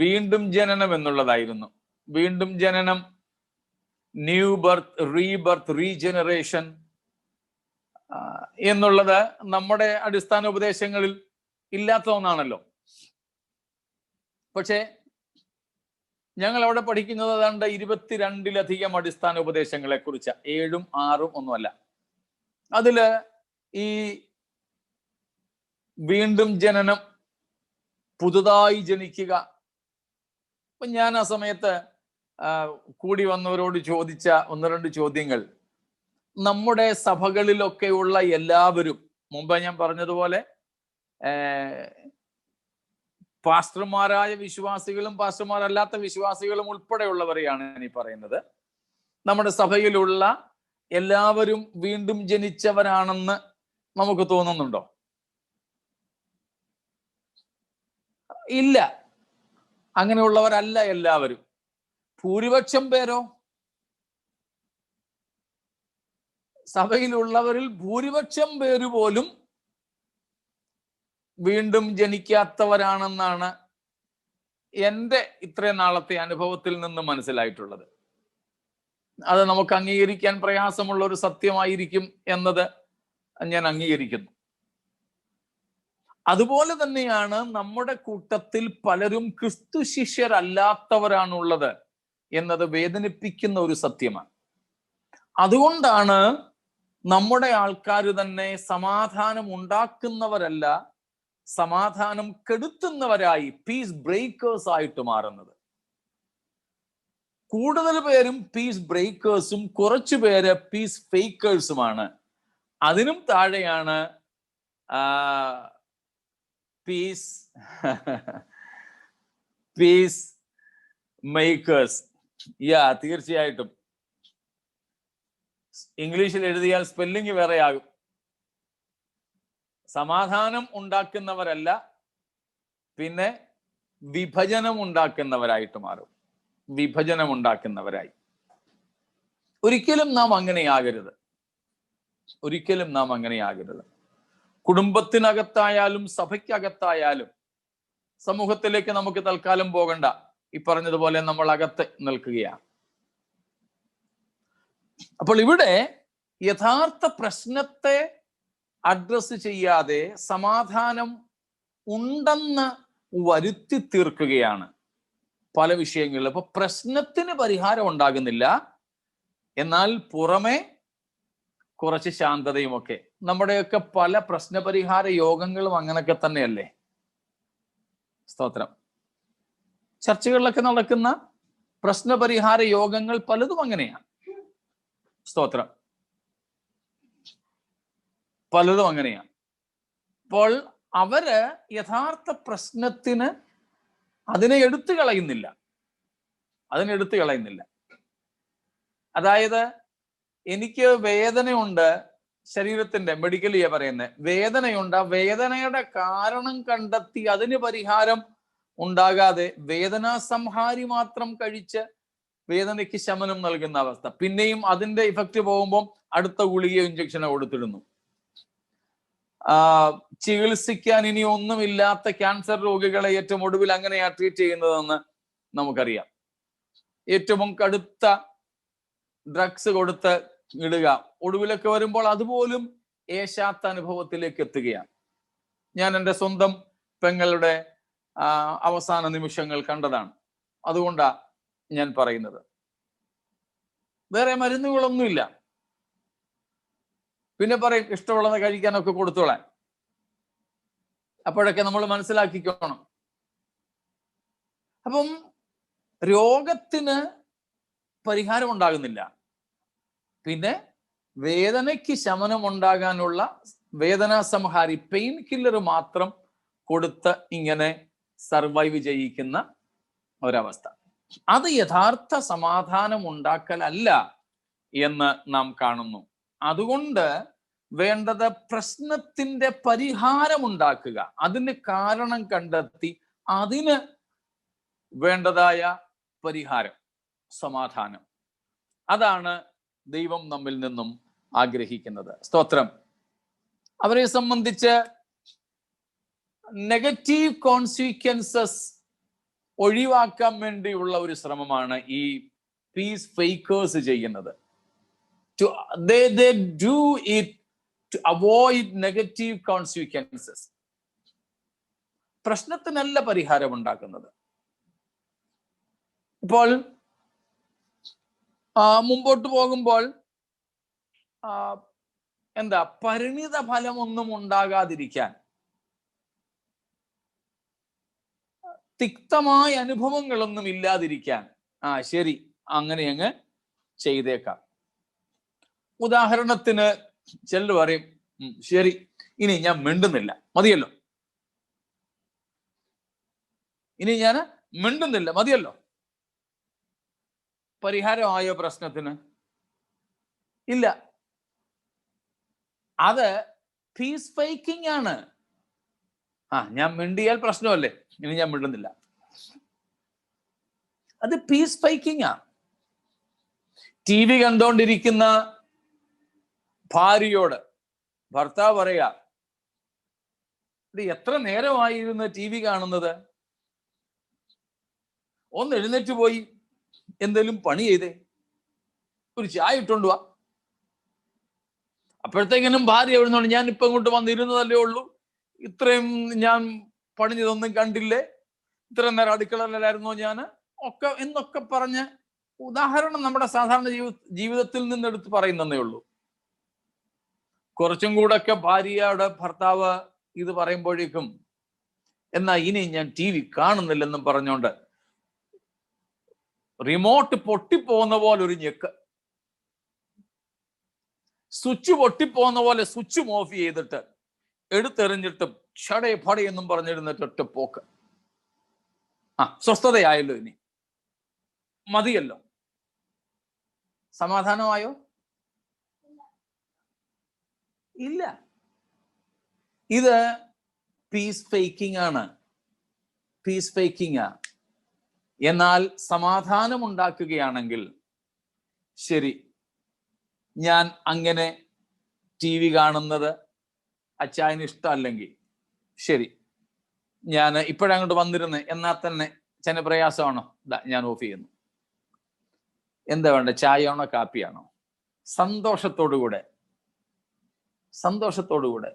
വീണ്ടും ജനനം എന്നുള്ളതായിരുന്നു. വീണ്ടും ജനനം, ന്യൂ ബർത്ത്, റീബർത്ത്, റീജനറേഷൻ എന്നുള്ളത് നമ്മുടെ അടിസ്ഥാന ഉപദേശങ്ങളിൽ ഇല്ലാത്ത ഒന്നാണല്ലോ. പക്ഷേ ഞങ്ങൾ അവിടെ പഠിക്കുന്നത് ഏതാണ്ട് 22-ലധികം അടിസ്ഥാന ഉപദേശങ്ങളെ കുറിച്ച്, 7ഉം 6ഉം ഒന്നുമല്ല. അതില് ഈ വീണ്ടും ജനനം, പുതുതായി ജനിക്കുക. അപ്പൊ ഞാൻ ആ സമയത്ത് കൂടി വന്നവരോട് ചോദിച്ച 1-2 ചോദ്യങ്ങൾ, നമ്മുടെ സഭകളിലൊക്കെയുള്ള എല്ലാവരും, മുമ്പ് ഞാൻ പറഞ്ഞതുപോലെ പാസ്റ്റർമാരായ വിശ്വാസികളും പാസ്റ്റർമാരല്ലാത്ത വിശ്വാസികളും ഉൾപ്പെടെയുള്ളവരെയാണ് ഞാൻ ഈ പറയുന്നത്. നമ്മുടെ സഭയിലുള്ള എല്ലാവരും വീണ്ടും ജനിച്ചവരാണെന്ന് നമുക്ക് തോന്നുന്നുണ്ടോ? ഇല്ല, അങ്ങനെയുള്ളവരല്ല എല്ലാവരും. ഭൂരിപക്ഷം പേരോ, സഭയിലുള്ളവരിൽ ഭൂരിപക്ഷം പേര് പോലും വീണ്ടും ജനിക്കാത്തവരാണെന്നാണ് എൻ്റെ ഇത്രയും നാളത്തെ അനുഭവത്തിൽ നിന്ന് മനസ്സിലായിട്ടുള്ളത്. അത് നമുക്ക് അംഗീകരിക്കാൻ പ്രയാസമുള്ള ഒരു സത്യമായിരിക്കും എന്നത് ഞാൻ അംഗീകരിക്കുന്നു. അതുപോലെ തന്നെയാണ് നമ്മുടെ കൂട്ടത്തിൽ പലരും ക്രിസ്തു ശിഷ്യരല്ലാത്തവരാണുള്ളത് എന്നത് വേദനിപ്പിക്കുന്ന ഒരു സത്യമാണ്. അതുകൊണ്ടാണ് നമ്മുടെ ആൾക്കാർ തന്നെ സമാധാനം ഉണ്ടാക്കുന്നവരല്ല, സമാധാനം കെടുത്തുന്നവരായി, പീസ് ബ്രേക്കേഴ്സ് ആയിട്ട് മാറുന്നത്. കൂടുതൽ പേരും പീസ് ബ്രേക്കേഴ്സും കുറച്ചു പേര് പീസ് ഫേക്കേഴ്സുമാണ്. അതിനും താഴെയാണ് പീസ് പീസ് മേക്കേഴ്സ്. തീർച്ചയായിട്ടും ഇംഗ്ലീഷിൽ എഴുതിയാൽ സ്പെല്ലിംഗ് വേറെ ആകും. സമാധാനം ഉണ്ടാക്കുന്നവരല്ല, പിന്നെ വിഭജനം ഉണ്ടാക്കുന്നവരായിട്ട് മാറും. വിഭജനം ഉണ്ടാക്കുന്നവരായി. ഒരിക്കലും നാം അങ്ങനെയാകരുത്. ഒരിക്കലും നാം അങ്ങനെയാകരുത്. കുടുംബത്തിനകത്തായാലും സഭയ്ക്കകത്തായാലും സമൂഹത്തിലേക്ക് നമുക്ക് തൽക്കാലം പോകണ്ട. ഈ പറഞ്ഞതുപോലെ നമ്മൾ അകത്ത് നിൽക്കുകയാണ്. അപ്പോൾ ഇവിടെ യഥാർത്ഥ പ്രശ്നത്തെ അഡ്രസ് ചെയ്യാതെ സമാധാനം ഉണ്ടെന്ന് വരുത്തി തീർക്കുകയാണ് പല വിഷയങ്ങളിൽ. അപ്പൊ പ്രശ്നത്തിന് പരിഹാരം ഉണ്ടാകുന്നില്ല, എന്നാൽ പുറമെ കുറച്ച് ശാന്തതയും ഒക്കെ. നമ്മുടെയൊക്കെ പല പ്രശ്നപരിഹാര യോഗങ്ങളും അങ്ങനൊക്കെ തന്നെയല്ലേ? സ്തോത്രം. ചർച്ചകളിലൊക്കെ നടക്കുന്ന പ്രശ്നപരിഹാര യോഗങ്ങൾ പലതും അങ്ങനെയാണ്. സ്തോത്രം. പലതും അങ്ങനെയാണ്. അപ്പോൾ അവര് യഥാർത്ഥ പ്രശ്നത്തിന് അതിനെ എടുത്തു കളയുന്നില്ല. അതായത് എനിക്ക് വേദനയുണ്ട്, ശരീരത്തിന്റെ മെഡിക്കലിയാ പറയുന്നത്, വേദനയുണ്ട്, ആ വേദനയുടെ കാരണം കണ്ടെത്തി അതിന് പരിഹാരം ഉണ്ടാകാതെ വേദനാ സംഹാരി മാത്രം കഴിച്ച് വേദനയ്ക്ക് ശമനം നൽകുന്ന അവസ്ഥ. പിന്നെയും അതിന്റെ ഇഫക്റ്റ് പോകുമ്പോൾ അടുത്ത ഗുളികയോ ഇഞ്ചക്ഷനോ കൊടുത്തിടുന്നു. ചികിത്സിക്കാൻ ഇനി ഒന്നുമില്ലാത്ത ക്യാൻസർ രോഗികളെ ഏറ്റവും ഒടുവിൽ അങ്ങനെയാ ട്രീറ്റ് ചെയ്യുന്നതെന്ന് നമുക്കറിയാം. ഏറ്റവും കടുത്ത ഡ്രഗ്സ് കൊടുത്ത് ഇടുക, ഒടുവിലൊക്കെ വരുമ്പോൾ അതുപോലും ഏശാത്ത അനുഭവത്തിലേക്ക് എത്തുകയാണ്. ഞാൻ എൻ്റെ സ്വന്തം പെങ്ങളുടെ അവസാന നിമിഷങ്ങൾ കണ്ടതാണ്. അതുകൊണ്ടാ ഞാൻ പറയുന്നത്. വേറെ മരുന്നുകളൊന്നുമില്ല. പിന്നെ പറയും ഇഷ്ടമുള്ളത് കഴിക്കാനൊക്കെ കൊടുത്തോളാൻ. അപ്പോഴൊക്കെ നമ്മൾ മനസ്സിലാക്കിക്കോണം. അപ്പം രോഗത്തിന് പരിഹാരം ഉണ്ടാകുന്നില്ല, പിന്നെ വേദനയ്ക്ക് ശമനം ഉണ്ടാകാനുള്ള വേദനാ സംഹാരി പെയിൻ കില്ലർ മാത്രം കൊടുത്ത് ഇങ്ങനെ സർവൈവ് ചെയ്യിക്കുന്ന ഒരവസ്ഥ. അത് യഥാർത്ഥ സമാധാനം ഉണ്ടാക്കലല്ല എന്ന് നാം കാണുന്നു. അതുകൊണ്ട് വേണ്ടത് പ്രശ്നത്തിന്റെ പരിഹാരം ഉണ്ടാക്കുക, അതിന് കാരണം കണ്ടെത്തി അതിന് വേണ്ടതായ പരിഹാരം, സമാധാനം. അതാണ് ദൈവം നമ്മിൽ നിന്നും ആഗ്രഹിക്കുന്നത്. സ്തോത്രം. അവരെ സംബന്ധിച്ച് നെഗറ്റീവ് കോൺസിക്വൻസസ് ഒഴിവാക്കാൻ വേണ്ടിയുള്ള ഒരു ശ്രമമാണ് ഈ പീസ് ഫേക്കേഴ്സ് ചെയ്യുന്നത്. They do it to avoid negative consequences. പ്രശ്നത്തിനല്ല പരിഹാരം ഉണ്ടാക്കുന്നത്. ഇപ്പോൾ മുമ്പോട്ട് പോകുമ്പോൾ പരിണിത ഫലമൊന്നും ഉണ്ടാകാതിരിക്കാൻ, തിക്തമായ അനുഭവങ്ങളൊന്നും ഇല്ലാതിരിക്കാൻ ശരി അങ്ങനെ അങ്ങ് ചെയ്തേക്കാം. ഉദാഹരണത്തിന് ചിലർ പറയും, ശരി ഇനി ഞാൻ മിണ്ടുന്നില്ല, മതിയല്ലോ, ഇനി ഞാൻ മിണ്ടുന്നില്ല, മതിയല്ലോ. പരിഹാരമായോ പ്രശ്നത്തിന്? ഇല്ല. അത് പീസ് ഫേക്കിംഗ് ആണ്. ഞാൻ മിണ്ടിയാൽ പ്രശ്നമല്ലേ, ഇനി ഞാൻ മിണ്ടുന്നില്ല. അത് പീസ് സ്പീക്കിംഗ്. TV കണ്ടോണ്ടിരിക്കുന്ന ഭാര്യയോട് ഭർത്താവ് പറയാ, ഇത് എത്ര നേരമായിരുന്നു TV കാണുന്നത്, ഒന്ന് എഴുന്നേറ്റ് പോയി എന്തെങ്കിലും പണി ചെയ്തേ, ഒരു ചായ ഇട്ടോണ്ട് വാ. അപ്പോഴത്തേക്കിനും ഭാര്യ എഴുന്നോണ്ട്, ഞാൻ ഇപ്പൊ ഇങ്ങോട്ട് വന്നിരുന്നതല്ലേ ഉള്ളൂ, ഇത്രയും ഞാൻ പണി ചെയ്തൊന്നും കണ്ടില്ലേ, ഇത്ര നേരം അടുക്കളയിലായിരുന്നോ ഞാൻ ഒക്കെ എന്നൊക്കെ പറഞ്ഞ് ഉദാഹരണം നമ്മുടെ സാധാരണ ജീവിതത്തിൽ നിന്നെടുത്ത് പറയുന്നതേ ഉള്ളൂ. കുറച്ചും കൂടെ ഒക്കെ ഭാര്യയുടെ ഭർത്താവ് ഇത് പറയുമ്പോഴേക്കും, എന്നാ ഇനി ഞാൻ TV കാണുന്നില്ലെന്നും പറഞ്ഞോണ്ട് റിമോട്ട് പൊട്ടിപ്പോകുന്ന പോലെ ഒരു ഞെക്ക്, സ്വിച്ച് പൊട്ടിപ്പോകുന്ന പോലെ സ്വിച്ചും ഓഫ് ചെയ്തിട്ട് എടുത്തെറിഞ്ഞിട്ട് ഷടേ ഫടേ എന്നും പറഞ്ഞിരുന്നിട്ട് ഒറ്റ പോക്ക്. സ്വസ്ഥതയായല്ലോ, ഇനി മതിയല്ലോ, സമാധാനമായോ? ഇല്ല. ഇത് പീസ് ഫേക്കിംഗ് ആണ്, പീസ് ഫേക്കിംഗ്. എന്നാൽ സമാധാനം ഉണ്ടാക്കുകയാണെങ്കിൽ, ശരി, ഞാൻ അങ്ങനെ TV കാണുന്നത് അച്ചായന് ഇഷ്ടമല്ലെങ്കിൽ ശരി, ഞാൻ ഇപ്പോഴങ്ങോട്ട് വന്നിരുന്നേ, എന്നാൽ തന്നെ ചില പ്രയാസമാണോ, ഞാൻ ഓഫ് ചെയ്യുന്നു. എന്താ വേണ്ട, ചായയാണോ കാപ്പിയാണോ? സന്തോഷത്തോടുകൂടെ, സന്തോഷത്തോടുകൂടെ.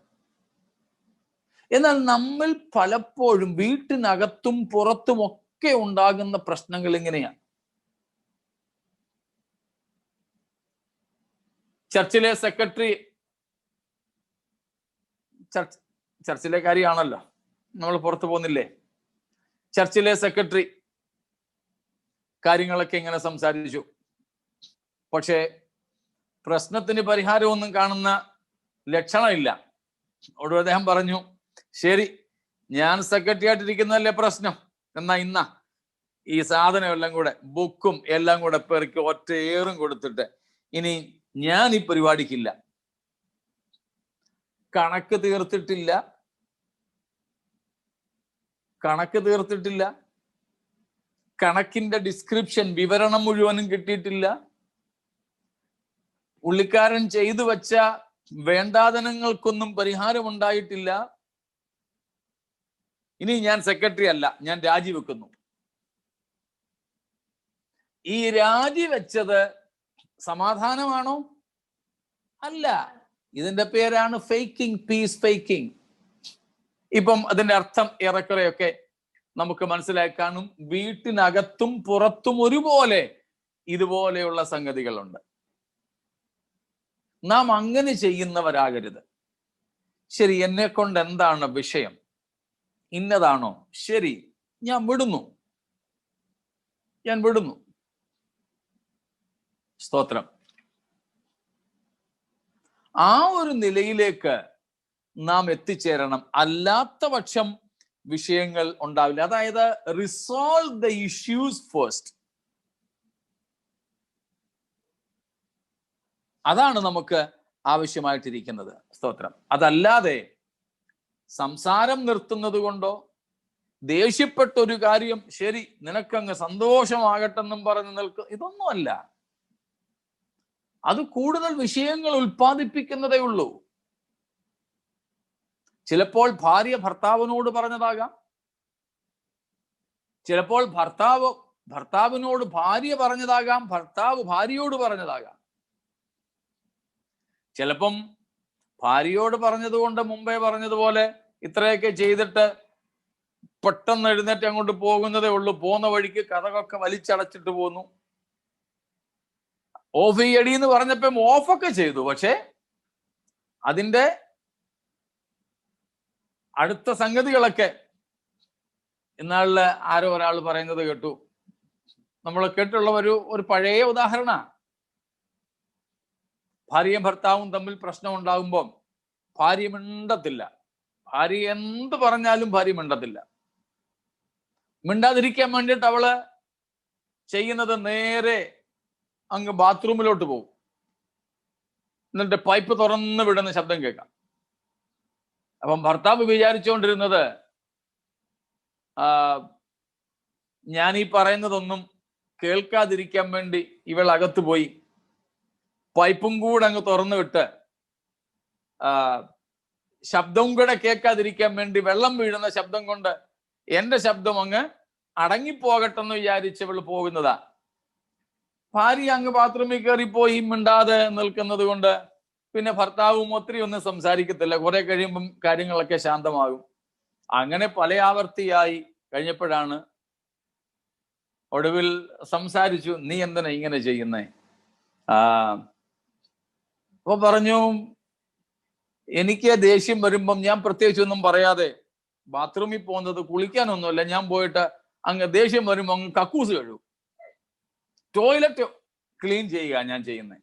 എന്നാൽ നമ്മൾ പലപ്പോഴും വീട്ടിനകത്തും പുറത്തും ഒക്കെ ഉണ്ടാകുന്ന പ്രശ്നങ്ങൾ ഇങ്ങനെയാണ്. ചർച്ചിലെ സെക്രട്ടറി, ചർച്ചിലെ കാര്യമാണല്ലോ, നമ്മൾ പുറത്തു പോകുന്നില്ലേ, ചർച്ചിലെ സെക്രട്ടറി കാര്യങ്ങളൊക്കെ ഇങ്ങനെ സംസാരിച്ചു. പക്ഷേ പ്രശ്നത്തിന് പരിഹാരമൊന്നും കാണുന്ന ലക്ഷണമില്ല. അവിടെ അദ്ദേഹം പറഞ്ഞു, ശരി, ഞാൻ സെക്രട്ടറി ആയിട്ടിരിക്കുന്നതല്ലേ പ്രശ്നം, എന്നാ ഈ സാധനം എല്ലാം കൂടെ, ബുക്കും എല്ലാം കൂടെ പെറുക്കി ഒറ്റ ഏറും കൊടുത്തിട്ട് ഇനി ഞാൻ ഈ പരിപാടിക്കില്ല. കണക്ക് തീർത്തിട്ടില്ല, കണക്കിന്റെ ഡിസ്ക്രിപ്ഷൻ, വിവരണം മുഴുവനും കിട്ടിയിട്ടില്ല, പുള്ളിക്കാരൻ ചെയ്തു വച്ച വേണ്ടാതനങ്ങൾക്കൊന്നും പരിഹാരമുണ്ടായിട്ടില്ല. ഇനി ഞാൻ സെക്രട്ടറി അല്ല, ഞാൻ രാജിവെക്കുന്നു. ഈ രാജിവെച്ചത് സമാധാനമാണോ? അല്ല. ഇതിന്റെ പേരാണ് ഫേക്കിംഗ്, പീസ് ഫേക്കിംഗ്. ഇപ്പം അതിന്റെ അർത്ഥം ഏറെക്കുറെയൊക്കെ നമുക്ക് മനസ്സിലാക്കാനും, വീട്ടിനകത്തും പുറത്തും ഒരുപോലെ ഇതുപോലെയുള്ള സംഗതികളുണ്ട്. നാം അങ്ങനെ ചെയ്യുന്നവരാകരുത്. ശരി, എന്നെ കൊണ്ട് എന്താണ് വിഷയം, ഇന്നതാണോ, ശരി, ഞാൻ വിടുന്നു. സ്തോത്രം. ആ ഒരു നിലയിലേക്ക് നാം എത്തിച്ചേരണം. അല്ലാത്ത പക്ഷം വിഷയങ്ങൾ ഉണ്ടാവില്ല. അതായത് റിസോൾവ് ദ ഇഷ്യൂസ് ഫസ്റ്റ്. അതാണ് നമുക്ക് ആവശ്യമായിട്ടിരിക്കുന്നത്. സ്തോത്രം. അതല്ലാതെ സംസാരം നിർത്തുന്നത് കൊണ്ടോ, ദേഷ്യപ്പെട്ട ഒരു കാര്യം ശരി നിനക്കങ്ങ് സന്തോഷമാകട്ടെന്നും പറഞ്ഞ് ഇതൊന്നുമല്ല. അത് കൂടുതൽ വിഷയങ്ങൾ ഉൽപ്പാദിപ്പിക്കുന്നതേ ഉള്ളൂ. ചിലപ്പോൾ ഭാര്യ ഭർത്താവിനോട് പറഞ്ഞതാകാം, ചിലപ്പോൾ ഭർത്താവിനോട് ഭാര്യ പറഞ്ഞതാകാം, ഭർത്താവ് ഭാര്യയോട് പറഞ്ഞതാകാം. ചിലപ്പം ഭാര്യയോട് പറഞ്ഞതുകൊണ്ട് മുമ്പേ പറഞ്ഞതുപോലെ ഇത്രയൊക്കെ ചെയ്തിട്ട് പെട്ടെന്ന് എഴുന്നേറ്റ് അങ്ങോട്ട് പോകുന്നതേ ഉള്ളൂ. പോകുന്ന വഴിക്ക് കഥകൊക്കെ വലിച്ചടച്ചിട്ട് പോന്നു. ഓഫ് ചെയ്യടി എന്ന് പറഞ്ഞപ്പം ഓഫൊക്കെ ചെയ്തു. പക്ഷെ അതിന്റെ അടുത്ത സംഗതികളൊക്കെ ഇന്നാളില് ആരോ ഒരാൾ പറയുന്നത് കേട്ടു. നമ്മൾ കേട്ടുള്ള ഒരു പഴയ ഉദാഹരണ. ഭാര്യയും ഭർത്താവും തമ്മിൽ പ്രശ്നം ഉണ്ടാകുമ്പോൾ ഭാര്യ മിണ്ടത്തില്ല. ഭാര്യ എന്ത് പറഞ്ഞാലും ഭാര്യ മിണ്ടത്തില്ല. മിണ്ടാതിരിക്കാൻ വേണ്ടിയിട്ട് അവള് ചെയ്യുന്നത് നേരെ അങ്ങ് ബാത്റൂമിലോട്ട് പോകും. എന്നിട്ട് പൈപ്പ് തുറന്ന് വിടുന്ന ശബ്ദം കേൾക്കാം. അപ്പം ഭർത്താവ് വിചാരിച്ചുകൊണ്ടിരുന്നത് ഞാൻ ഈ പറയുന്നതൊന്നും കേൾക്കാതിരിക്കാൻ വേണ്ടി ഇവൾ അകത്ത് പോയി പൈപ്പും കൂടെ അങ്ങ് തുറന്നു വിട്ട് ശബ്ദവും കൂടെ കേൾക്കാതിരിക്കാൻ വേണ്ടി വെള്ളം വീഴുന്ന ശബ്ദം കൊണ്ട് എന്റെ ശബ്ദം അങ്ങ് അടങ്ങിപ്പോകട്ടെന്ന് വിചാരിച്ച് ഇവൾ പോകുന്നതാ. ഭാര്യ അങ്ങ് ബാത്റൂമിൽ കയറിപ്പോയി മിണ്ടാതെ നിൽക്കുന്നത് കൊണ്ട് പിന്നെ ഭർത്താവും ഒത്തിരി ഒന്നും സംസാരിക്കത്തില്ല. കുറെ കഴിയുമ്പം കാര്യങ്ങളൊക്കെ ശാന്തമാകും. അങ്ങനെ പല ആവർത്തിയായി കഴിഞ്ഞപ്പോഴാണ് ഒടുവിൽ സംസാരിച്ചു, നീ എന്തിനാ ഇങ്ങനെ ചെയ്യുന്നേ? അപ്പൊ പറഞ്ഞു, എനിക്ക് ദേഷ്യം വരുമ്പം ഞാൻ പ്രത്യേകിച്ച് ഒന്നും പറയാതെ ബാത്റൂമിൽ പോകുന്നത് കുളിക്കാനൊന്നുമല്ല, ഞാൻ പോയിട്ട് അങ്ങ് ദേഷ്യം വരുമ്പോ അങ്ങ് കക്കൂസ് കഴുകും, ടോയ്ലറ്റ് ക്ലീൻ ചെയ്യുക ഞാൻ ചെയ്യുന്നത്.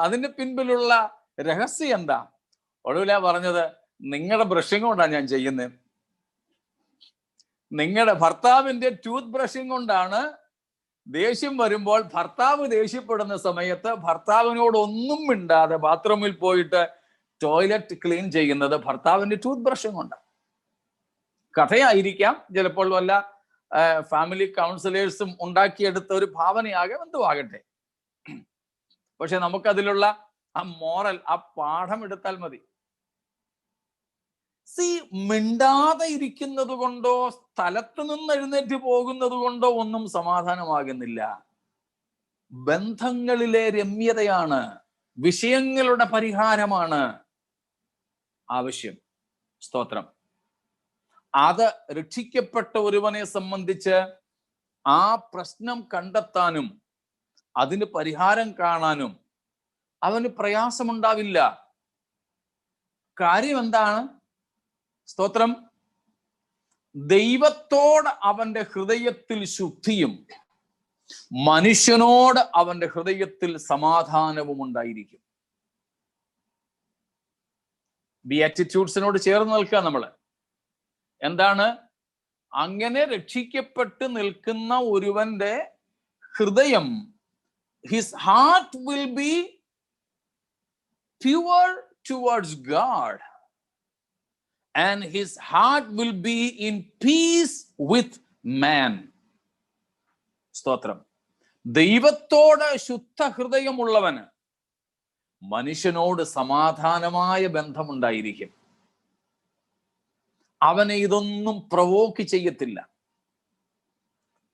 അതിന്റെ പിൻപിലുള്ള രഹസ്യം എന്താ? ഒടുവിലാ പറഞ്ഞത്, നിങ്ങളുടെ ബ്രഷിംഗ് കൊണ്ടാണ് ഞാൻ ചെയ്യുന്നത്. നിങ്ങളുടെ ഭർത്താവിന്റെ ടൂത്ത് ബ്രഷിംഗ് കൊണ്ടാണ് ദേഷ്യം വരുമ്പോൾ ഭർത്താവ് ദേഷ്യപ്പെടുന്ന സമയത്ത് ഭർത്താവിനോട് ഒന്നും മിണ്ടാതെ ബാത്റൂമിൽ പോയിട്ട് ടോയ്ലറ്റ് ക്ലീൻ ചെയ്യുന്നത് ഭർത്താവിന്റെ ടൂത്ത് ബ്രഷിംഗ് കൊണ്ടാണ്. കഥയായിരിക്കാം, ചിലപ്പോൾ വല്ല ഫാമിലി കൗൺസിലേഴ്സും ഉണ്ടാക്കിയെടുത്ത ഒരു ഭാവനയാകാം, എന്തുവാകട്ടെ. പക്ഷെ നമുക്കതിലുള്ള ആ മോറൽ, ആ പാഠം എടുത്താൽ മതി. മിണ്ടാതെ ഇരിക്കുന്നത് കൊണ്ടോ സ്ഥലത്ത് നിന്ന് എഴുന്നേറ്റ് പോകുന്നത് കൊണ്ടോ ഒന്നും സമാധാനമാകുന്നില്ല. ബന്ധങ്ങളിലെ രമ്യതയാണ്, വിഷയങ്ങളുടെ പരിഹാരമാണ് ആവശ്യം. സ്തോത്രം. അത് രക്ഷിക്കപ്പെട്ട ഒരുവനെ സംബന്ധിച്ച് ആ പ്രശ്നം കണ്ടെത്താനും അതിന് പരിഹാരം കാണാനും അവന് പ്രയാസമുണ്ടാവില്ല. കാര്യം എന്താണ്? സ്തോത്രം. ദൈവത്തോട് അവന്റെ ഹൃദയത്തിൽ ശുദ്ധിയും മനുഷ്യനോട് അവന്റെ ഹൃദയത്തിൽ സമാധാനവും ഉണ്ടായിരിക്കും. ബിയാറ്റിറ്റ്യൂഡ്സിനോട് ചേർന്ന് നിൽക്കുക നമ്മള്. എന്താണ്? അങ്ങനെ രക്ഷിക്കപ്പെട്ട് നിൽക്കുന്ന ഒരുവന്റെ ഹൃദയം, his heart will be pure towards God and his heart will be in peace with man. സ്തോത്രം. ദൈവത്തോട് ശുദ്ധ ഹൃദയമുള്ളവന് മനുഷ്യനോട് സമാധാനമായ ബന്ധമുണ്ടായിരിക്കും. അവനെ ഇതൊന്നും പ്രവോക്ക് ചെയ്യത്തില്ല.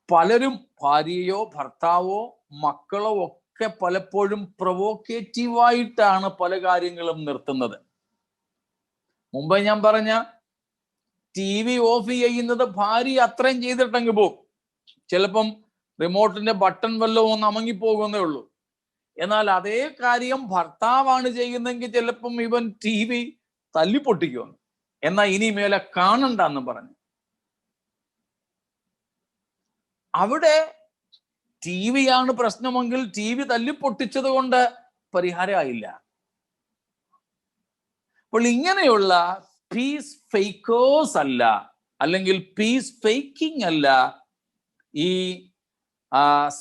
പലരും ഭാര്യയോ ഭർത്താവോ മക്കളോ ഒക്കെ പലപ്പോഴും പ്രൊവോക്കേറ്റീവായിട്ടാണ് പല കാര്യങ്ങളും നിർത്തുന്നത്. മുമ്പ് ഞാൻ പറഞ്ഞ TV ഓഫ് ചെയ്യുന്നത് ഭാര്യ അത്രയും ചെയ്തിട്ടെങ്കിൽ പോകും. ചിലപ്പം റിമോട്ടിന്റെ ബട്ടൺ വല്ലതും ഒന്ന് അമങ്ങിപ്പോകുന്നേ ഉള്ളൂ. എന്നാൽ അതേ കാര്യം ഭർത്താവാണ് ചെയ്യുന്നെങ്കിൽ ചിലപ്പം ഇവൻ TV തല്ലിപ്പൊട്ടിക്കുമെന്ന്, എന്നാൽ ഇനി മേലെ കാണണ്ടെന്ന് പറഞ്ഞു. അവിടെ TV ആണ് പ്രശ്നമെങ്കിൽ TV തല്ലിപ്പൊട്ടിച്ചത് കൊണ്ട് പരിഹാരമായില്ല. അപ്പോൾ ഇങ്ങനെയുള്ള പീസ് ഫേക്കേഴ്സ് അല്ല, അല്ലെങ്കിൽ പീസ് ഫേക്കിംഗ് അല്ല ഈ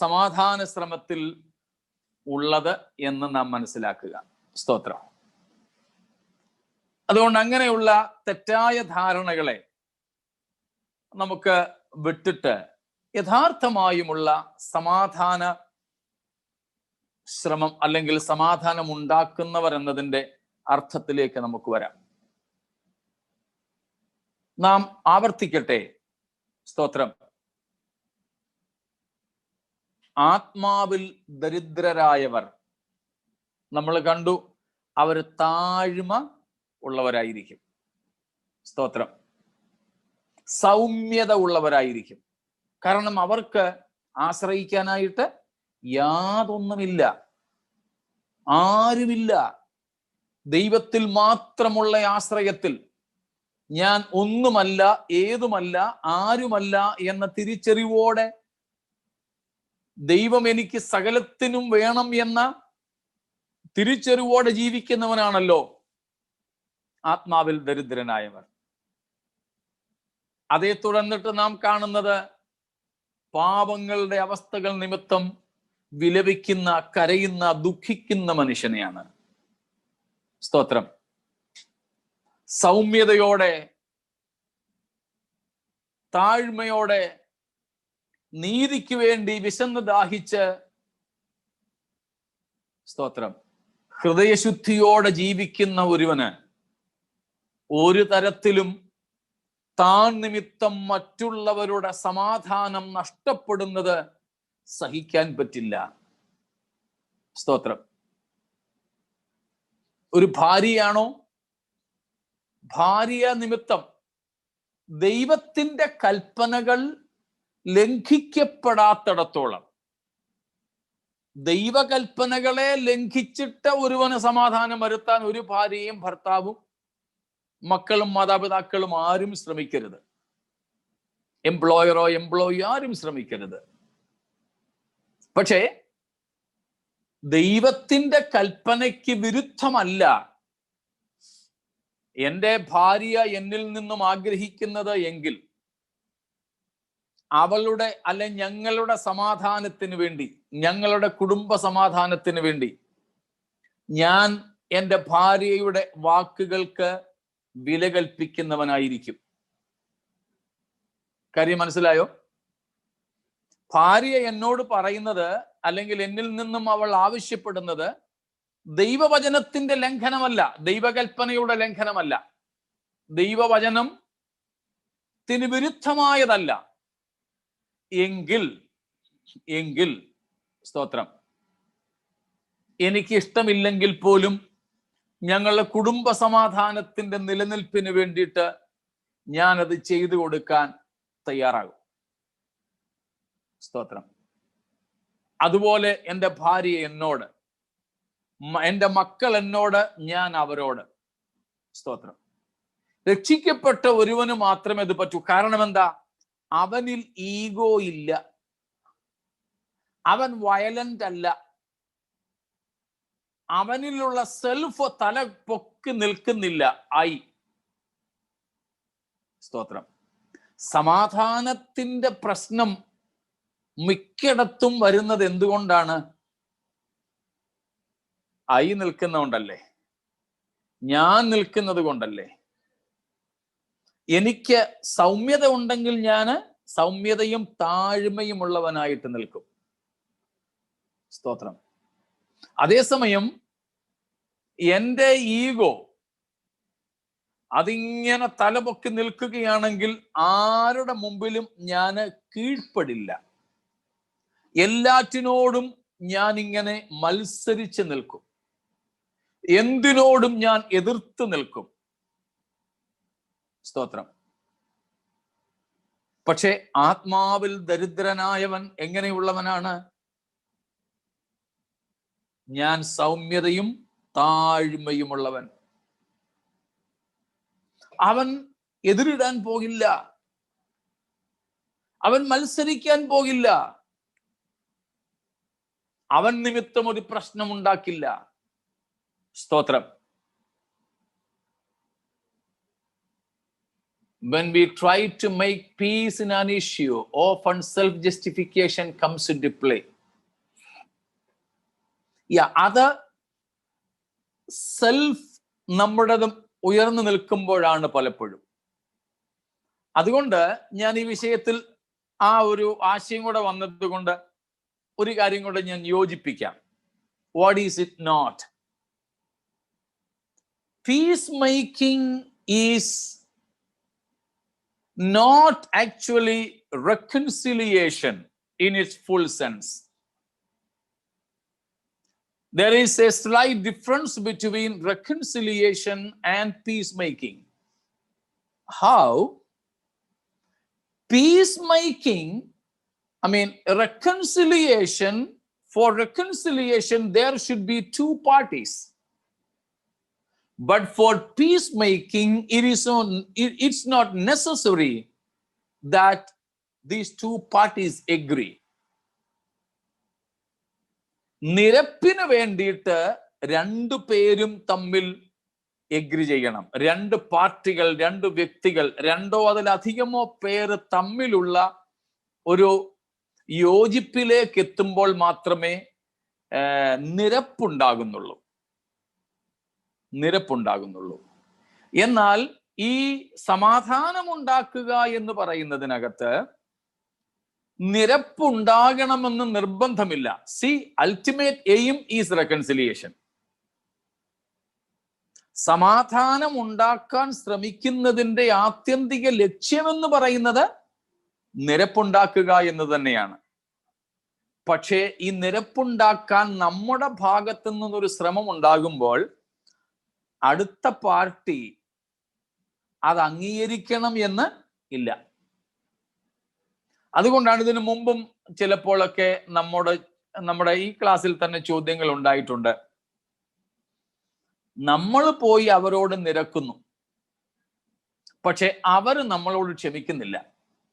സമാധാന ശ്രമത്തിൽ ഉള്ളത് എന്ന് നാം മനസ്സിലാക്കുക. സ്തോത്രം. അതുകൊണ്ട് അങ്ങനെയുള്ള തെറ്റായ ധാരണകളെ നമുക്ക് വിട്ടിട്ട് യഥാർത്ഥമായുമുള്ള സമാധാന ശ്രമം അല്ലെങ്കിൽ സമാധാനം ഉണ്ടാക്കുന്നവർ എന്നതിൻ്റെ അർത്ഥത്തിലേക്ക് നമുക്ക് വരാം. നാം ആവർത്തിക്കട്ടെ. സ്തോത്രം. ആത്മാവിൽ ദരിദ്രരായവർ നമ്മൾ കണ്ടു, അവർ താഴ്മ ഉള്ളവരായിരിക്കും. സ്തോത്രം. സൗമ്യത ഉള്ളവരായിരിക്കും. കാരണം അവർക്ക് ആശ്രയിക്കാനായിട്ട് യാതൊന്നുമില്ല, ആരുമില്ല. ദൈവത്തിൽ മാത്രമുള്ള ആശ്രയത്തിൽ ഞാൻ ഒന്നുമല്ല, ഏതുമല്ല, ആരുമല്ല എന്ന തിരിച്ചറിവോടെ ദൈവം എനിക്ക് സകലത്തിനും വേണം എന്ന തിരിച്ചറിവോടെ ജീവിക്കുന്നവനാണല്ലോ ആത്മാവിൽ ദരിദ്രനായവർ. അതേ തുടർന്നിട്ട് നാം കാണുന്നത് പാപങ്ങളുടെ അവസ്ഥകൾ നിമിത്തം വിലപിക്കുന്ന, കരയുന്ന, ദുഃഖിക്കുന്ന മനുഷ്യനെയാണ്. സ്തോത്രം. സൗമ്യതയോടെ, താഴ്മയോടെ, നീതിക്ക് വേണ്ടി വിശന്ന് ദാഹിച്ച്, സ്തോത്രം, ഹൃദയശുദ്ധിയോടെ ജീവിക്കുന്ന ഒരുവന് ഒരു തരത്തിലും താൻ നിമിത്തം മറ്റുള്ളവരുടെ സമാധാനം നഷ്ടപ്പെടുന്നത് സഹിക്കാൻ പറ്റില്ല. സ്തോത്രം. ഒരു ഭാര്യയാണോ, ഭാര്യ നിമിത്തം ദൈവത്തിന്റെ കൽപ്പനകൾ ലംഘിക്കപ്പെടാത്തിടത്തോളം, ദൈവകൽപ്പനകളെ ലംഘിച്ചിട്ട് ഒരുവന് സമാധാനം വരുത്താൻ ഒരു ഭാര്യയും ഭർത്താവും മക്കളും മാതാപിതാക്കളും ആരും ശ്രമിക്കരുത്. എംപ്ലോയറോ എംപ്ലോയി ആരും ശ്രമിക്കരുത്. പക്ഷേ ദൈവത്തിന്റെ കൽപ്പനയ്ക്ക് വിരുദ്ധമല്ല എൻ്റെ ഭാര്യ എന്നിൽ നിന്നും ആഗ്രഹിക്കുന്നത് എങ്കിൽ അവളുടെ ഞങ്ങളുടെ സമാധാനത്തിന് വേണ്ടി, ഞങ്ങളുടെ കുടുംബ സമാധാനത്തിന് വേണ്ടി ഞാൻ എൻ്റെ ഭാര്യയുടെ വാക്കുകൾക്ക് വില കൽപ്പിക്കുന്നവനായിരിക്കും. കാര്യം മനസ്സിലായോ? ഭാര്യ എന്നോട് പറയുന്നത് അല്ലെങ്കിൽ എന്നിൽ നിന്നും അവൾ ആവശ്യപ്പെടുന്നത് ദൈവവചനത്തിന്റെ ലംഘനമല്ല, ദൈവകൽപ്പനയുടെ ലംഘനമല്ല, ദൈവവചനത്തിന് വിരുദ്ധമായതല്ല എങ്കിൽ സ്തോത്രം, എനിക്ക് ഇഷ്ടമില്ലെങ്കിൽ പോലും ഞങ്ങളുടെ കുടുംബ സമാധാനത്തിന്റെ നിലനിൽപ്പിന് വേണ്ടിയിട്ട് ഞാനത് ചെയ്തു കൊടുക്കാൻ തയ്യാറാകും. സ്തോത്രം. അതുപോലെ എൻ്റെ ഭാര്യ എന്നോട്, എൻ്റെ മക്കൾ എന്നോട്, ഞാൻ അവരോട്. സ്തോത്രം. രക്ഷിക്കപ്പെട്ട ഒരുവന് മാത്രമേ ഇത് പറ്റൂ. കാരണം എന്താ? അവനിൽ ഈഗോ ഇല്ല, അവൻ വയലന്റ് അല്ല, അവനിലുള്ള സെൽഫ് തല പൊക്കി നിൽക്കുന്നില്ല. സ്തോത്രം. സമാധാനത്തിന്റെ പ്രശ്നം മിക്കയിടത്തും വരുന്നത് എന്തുകൊണ്ടാണ്? നിൽക്കുന്നതുകൊണ്ടല്ലേ, ഞാൻ നിൽക്കുന്നത് കൊണ്ടല്ലേ. എനിക്ക് സൗമ്യത ഉണ്ടെങ്കിൽ ഞാൻ സൗമ്യതയും താഴ്മയും ഉള്ളവനായിട്ട് നിൽക്കും. സ്തോത്രം. അതേസമയം എൻ്റെ ഈഗോ അതിങ്ങനെ തലപൊക്കി നിൽക്കുകയാണെങ്കിൽ ആരുടെ മുമ്പിലും ഞാൻ കീഴ്പ്പെടില്ല. എല്ലാറ്റിനോടും ഞാൻ ഇങ്ങനെ മത്സരിച്ച് നിൽക്കും, എന്തിനോടും ഞാൻ എതിർത്ത് നിൽക്കും. സ്തോത്രം. പക്ഷെ ആത്മാവിൽ ദരിദ്രനായവൻ എങ്ങനെയുള്ളവനാണ്? ഞാൻ സൗമ്യതയും താഴ്മയുമുള്ളവൻ. അവൻ എതിരിടാൻ പോകില്ല, അവൻ മത്സരിക്കാൻ പോകില്ല, അവൻ നിമിത്തം ഒരു പ്രശ്നം ഉണ്ടാക്കില്ല. സ്തോത്രം. When we try to make peace in an issue, often self-justification comes into play. അത് സെൽഫ് നമ്മുടേതും ഉയർന്നു നിൽക്കുമ്പോഴാണ് പലപ്പോഴും. അതുകൊണ്ട് ഞാൻ ഈ വിഷയത്തിൽ ആ ഒരു ആശയം കൂടെ വന്നത് കൊണ്ട് ഒരു കാര്യം കൂടെ ഞാൻ യോജിപ്പിക്കാം. What is it not? Peacemaking is not actually reconciliation in its full sense. There is a slight difference between reconciliation and peacemaking. How? Peacemaking, reconciliation, for reconciliation there should be two parties. But for peacemaking, it's not necessary that these two parties agree. നിരപ്പിന് വേണ്ടിയിട്ട് രണ്ടു പേരും തമ്മിൽ agree ചെയ്യണം. രണ്ട് പാർട്ടികൾ, രണ്ട് വ്യക്തികൾ, രണ്ടോ അതിലധികമോ പേര് തമ്മിലുള്ള ഒരു യോജിപ്പിലേക്ക് എത്തുമ്പോൾ മാത്രമേ നിരപ്പുണ്ടാകുന്നുള്ളൂ. എന്നാൽ ഈ സമാധാനമുണ്ടാക്കുക എന്ന് പറയുന്നതിനകത്ത് നിരപ്പുണ്ടാകണമെന്ന് നിർബന്ധമില്ല. C, ultimate aim is reconciliation. സമാധാനം ഉണ്ടാക്കാൻ ശ്രമിക്കുന്നതിന്റെ ആത്യന്തിക ലക്ഷ്യമെന്ന് പറയുന്നത് നിരപ്പുണ്ടാക്കുക എന്ന് തന്നെയാണ്. പക്ഷേ ഈ നിരപ്പുണ്ടാക്കാൻ നമ്മുടെ ഭാഗത്തു നിന്നൊരു ശ്രമം ഉണ്ടാകുമ്പോൾ അടുത്ത പാർട്ടി അത് അംഗീകരിക്കണം എന്ന് ഇല്ല. അതുകൊണ്ടാണ് ഇതിനു മുമ്പും ചിലപ്പോഴൊക്കെ നമ്മുടെ ഈ ക്ലാസ്സിൽ തന്നെ ചോദ്യങ്ങൾ ഉണ്ടായിട്ടുണ്ട്. നമ്മൾ പോയി അവരോട് നിരക്കുന്നു, പക്ഷെ അവർ നമ്മളോട് ക്ഷമിക്കുന്നില്ല,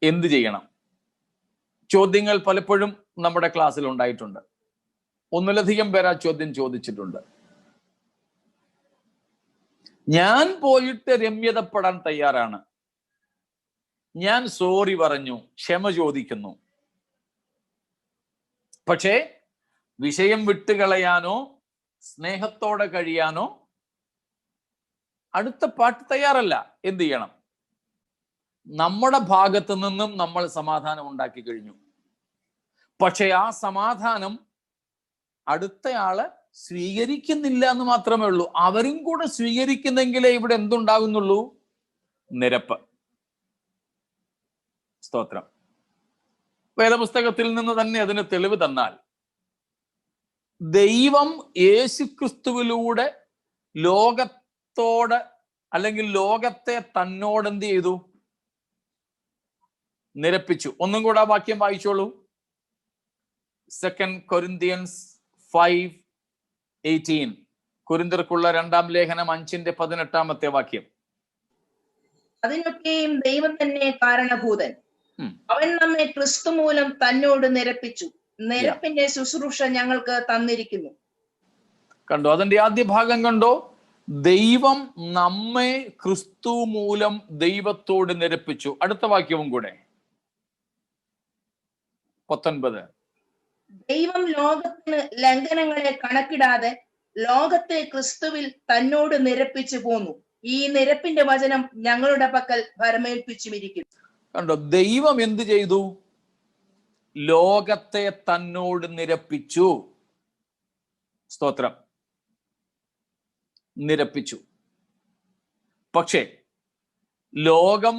എന്ത് ചെയ്യണം? ചോദ്യങ്ങൾ പലപ്പോഴും നമ്മുടെ ക്ലാസ്സിൽ ഉണ്ടായിട്ടുണ്ട്. ഒന്നിലധികം പേർ ആ ചോദ്യം ചോദിച്ചിട്ടുണ്ട്. ഞാൻ പോയിട്ട് രമ്യതപ്പെടാൻ തയ്യാറാണ്, ഞാൻ സോറി പറഞ്ഞു, ക്ഷമ ചോദിക്കുന്നു, പക്ഷേ വിഷയം വിട്ടുകളയാനോ സ്നേഹത്തോടെ കഴിയാനോ അടുത്ത പാർട്ടി തയ്യാറല്ല. എന്ത് ചെയ്യണം? നമ്മുടെ ഭാഗത്തു നിന്നും നമ്മൾ സമാധാനം ഉണ്ടാക്കി കഴിഞ്ഞു, പക്ഷെ ആ സമാധാനം അടുത്തയാള് സ്വീകരിക്കുന്നില്ല എന്ന് മാത്രമേ ഉള്ളൂ. അവരും കൂടെ സ്വീകരിക്കുന്നെങ്കിലേ ഇവിടെ എന്തുണ്ടാകുന്നുള്ളൂ? നിരപ്പ്. സ്തോത്രം. വേദപുസ്തകത്തിൽ നിന്ന് തന്നെ അതിന് തെളിവ് തന്നാൽ, ദൈവം യേശുക്രിസ്തുവിലൂടെ ലോകത്തോട് അല്ലെങ്കിൽ ലോകത്തെ തന്നോട് എന്ത് ചെയ്തു? നിരപ്പിച്ചു. ഒന്നും കൂടെ ആ വാക്യം വായിച്ചോളൂ. 2 Corinthians 5:18. കൊരിന്ത്യർക്കുള്ള 2-ാം ലേഖനം 5:18 വാക്യം. അതിനൊക്കെയും ദൈവം തന്നെ കാരണഭൂതൻ. അവൻ നമ്മെ ക്രിസ്തു മൂലം തന്നോട് നിരപ്പിച്ചു. നിരപ്പിന്റെ ശുശ്രൂഷ ഞങ്ങൾക്ക് തന്നിരിക്കുന്നു. കണ്ടോ? അതിന്റെ ആദ്യ ഭാഗം കണ്ടോ? ദൈവം നമ്മെ ക്രിസ്തു മൂലം ദൈവത്തോട് നിരപ്പിച്ചു. അടുത്ത വാക്യവും കൂടെ 19. ദൈവം ലോകത്തിന് ലംഘനങ്ങളെ കണക്കിടാതെ ലോകത്തെ ക്രിസ്തുവിൽ തന്നോട് നിരപ്പിച്ചു പോന്നു. ഈ നിരപ്പിന്റെ വചനം ഞങ്ങളുടെ പക്കൽ ഭരമേൽപ്പിച്ചുമിരിക്കുന്നു. കണ്ടോ? ദൈവം എന്ത് ചെയ്തു? ലോകത്തെ തന്നോട് നിരപ്പിച്ചു. സ്തോത്രം. നിരപ്പിച്ചു. പക്ഷേ ലോകം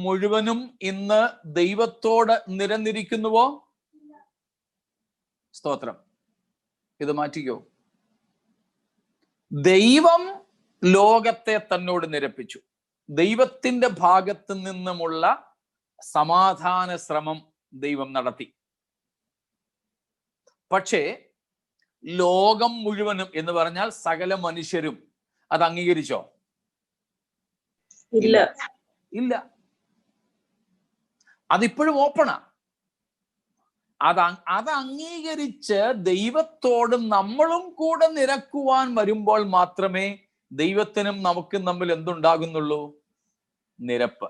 മുഴുവനും ഇന്ന് ദൈവത്തോട് നിരന്നിരിക്കുന്നുവോ? സ്തോത്രം. ഇത് മാറ്റിക്കോ. ദൈവം ലോകത്തെ തന്നോട് നിരപ്പിച്ചു. ദൈവത്തിന്റെ ഭാഗത്ത് നിന്നുമുള്ള സമാധാന ശ്രമം ദൈവം നടത്തി. പക്ഷേ ലോകം മുഴുവനും എന്ന് പറഞ്ഞാൽ സകല മനുഷ്യരും അത് അംഗീകരിച്ചോ? ഇല്ല. ഇല്ല. അതിപ്പോഴും ഓപ്പണാ. അത് അംഗീകരിച്ച് ദൈവത്തോട് നമ്മളും കൂടെ നിരക്കുവാൻ വരുമ്പോൾ മാത്രമേ ദൈവത്തിനും നമുക്കും തമ്മിൽ എന്തുണ്ടാകുന്നുള്ളൂ? നിരപ്പ്.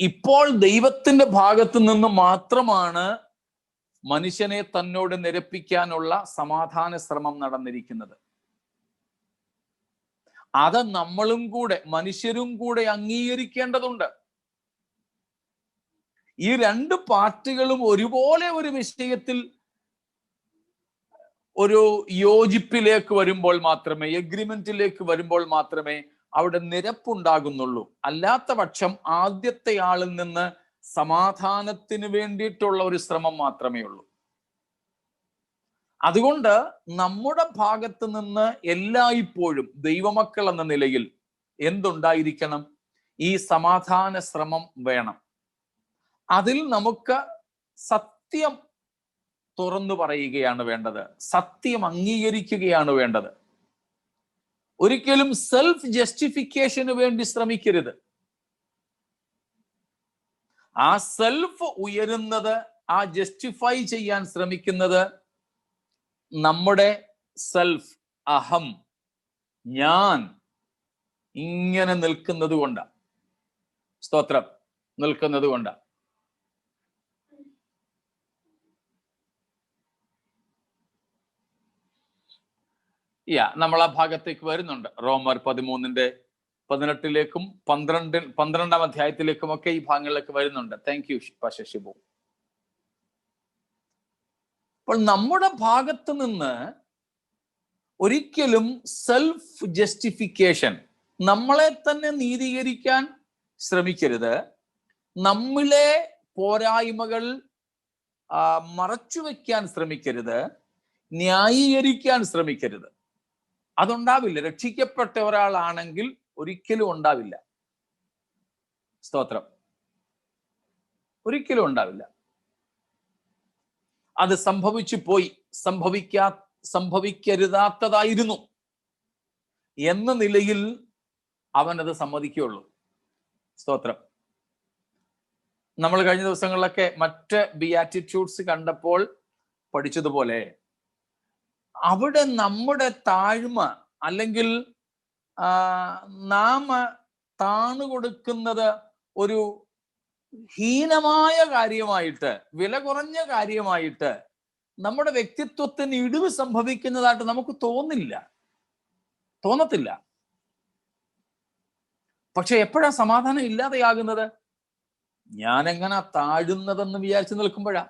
ഇപ്പോൾ ദൈവത്തിന്റെ ഭാഗത്ത് നിന്ന് മാത്രമാണ് മനുഷ്യനെ തന്നോട് നിരപ്പിക്കാനുള്ള സമാധാന ശ്രമം നടന്നിരിക്കുന്നത്. അത് നമ്മളും കൂടെ, മനുഷ്യരും കൂടെ അംഗീകരിക്കേണ്ടതുണ്ട്. ഈ രണ്ട് പാർട്ടികളും ഒരുപോലെ ഒരു വിഷയത്തിൽ ഒരു യോജിപ്പിലേക്ക് വരുമ്പോൾ മാത്രമേ, എഗ്രിമെന്റിലേക്ക് വരുമ്പോൾ മാത്രമേ അവിടെ നിരപ്പുണ്ടാകുന്നുള്ളൂ. അല്ലാത്ത പക്ഷം ആദ്യത്തെ ആളിൽ നിന്ന് സമാധാനത്തിന് വേണ്ടിയിട്ടുള്ള ഒരു ശ്രമം മാത്രമേ ഉള്ളൂ. അതുകൊണ്ട് നമ്മുടെ ഭാഗത്ത് നിന്ന് എല്ലായ്പ്പോഴും ദൈവമക്കൾ എന്ന നിലയിൽ എന്തുണ്ടായിരിക്കണം? ഈ സമാധാന ശ്രമം വേണം. അതിൽ നമുക്ക് സത്യം തുറന്നു പറയുകയാണ് വേണ്ടത്, സത്യം അംഗീകരിക്കുകയാണ് വേണ്ടത്. ഒരിക്കലും സെൽഫ് ജസ്റ്റിഫിക്കേഷന് വേണ്ടി ശ്രമിക്കരുത്. ആ സെൽഫ് ഉയരുന്നത്, ആ ജസ്റ്റിഫൈ ചെയ്യാൻ ശ്രമിക്കുന്നത് നമ്മുടെ സെൽഫ്, അഹം, ഞാൻ ഇങ്ങനെ നിൽക്കുന്നത് കൊണ്ടാണ്. സ്തോത്രം. നിൽക്കുന്നത് കൊണ്ടാണ്. നമ്മൾ ആ ഭാഗത്തേക്ക് വരുന്നുണ്ട്. റോമർ 13:18 12-ാം അധ്യായത്തിലേക്കും ഒക്കെ ഈ ഭാഗങ്ങളിലേക്ക് വരുന്നുണ്ട്. Thank you Shibu. അപ്പോൾ നമ്മുടെ ഭാഗത്ത് നിന്ന് ഒരിക്കലും സെൽഫ് ജസ്റ്റിഫിക്കേഷൻ, നമ്മളെ തന്നെ നീതീകരിക്കാൻ ശ്രമിക്കരുത്. നമ്മിലെ പോരായ്മകൾ മറച്ചുവെക്കാൻ ശ്രമിക്കരുത്. ന്യായീകരിക്കാൻ ശ്രമിക്കരുത്. അതുണ്ടാവില്ല. രക്ഷിക്കപ്പെട്ട ഒരാളാണെങ്കിൽ ഒരിക്കലും ഉണ്ടാവില്ല. സ്തോത്രം. ഒരിക്കലും ഉണ്ടാവില്ല. അത് സംഭവിച്ചു പോയി, സംഭവിക്കരുതാത്തതായിരുന്നു എന്ന നിലയിൽ അവനത് സമ്മതിക്കുകയുള്ളൂ. സ്തോത്രം. നമ്മൾ കഴിഞ്ഞ ദിവസങ്ങളിലൊക്കെ മറ്റ് ബിയാറ്റിറ്റ്യൂഡ്സ് കണ്ടപ്പോൾ പഠിച്ചതുപോലെ അവിടെ നമ്മുടെ താഴ്മ അല്ലെങ്കിൽ നാം താണുകൊടുക്കുന്നത് ഒരു ഹീനമായ കാര്യമായിട്ട്, വില കുറഞ്ഞ കാര്യമായിട്ട്, നമ്മുടെ വ്യക്തിത്വത്തിന് ഇടിവ് സംഭവിക്കുന്നതായിട്ട് നമുക്ക് തോന്നത്തില്ല. പക്ഷെ എപ്പോഴാ സമാധാനം ഇല്ലാതെയാകുന്നത്? ഞാൻ എങ്ങനെ താഴുന്നതെന്ന് വിചാരിച്ചു നിൽക്കുമ്പോഴാ.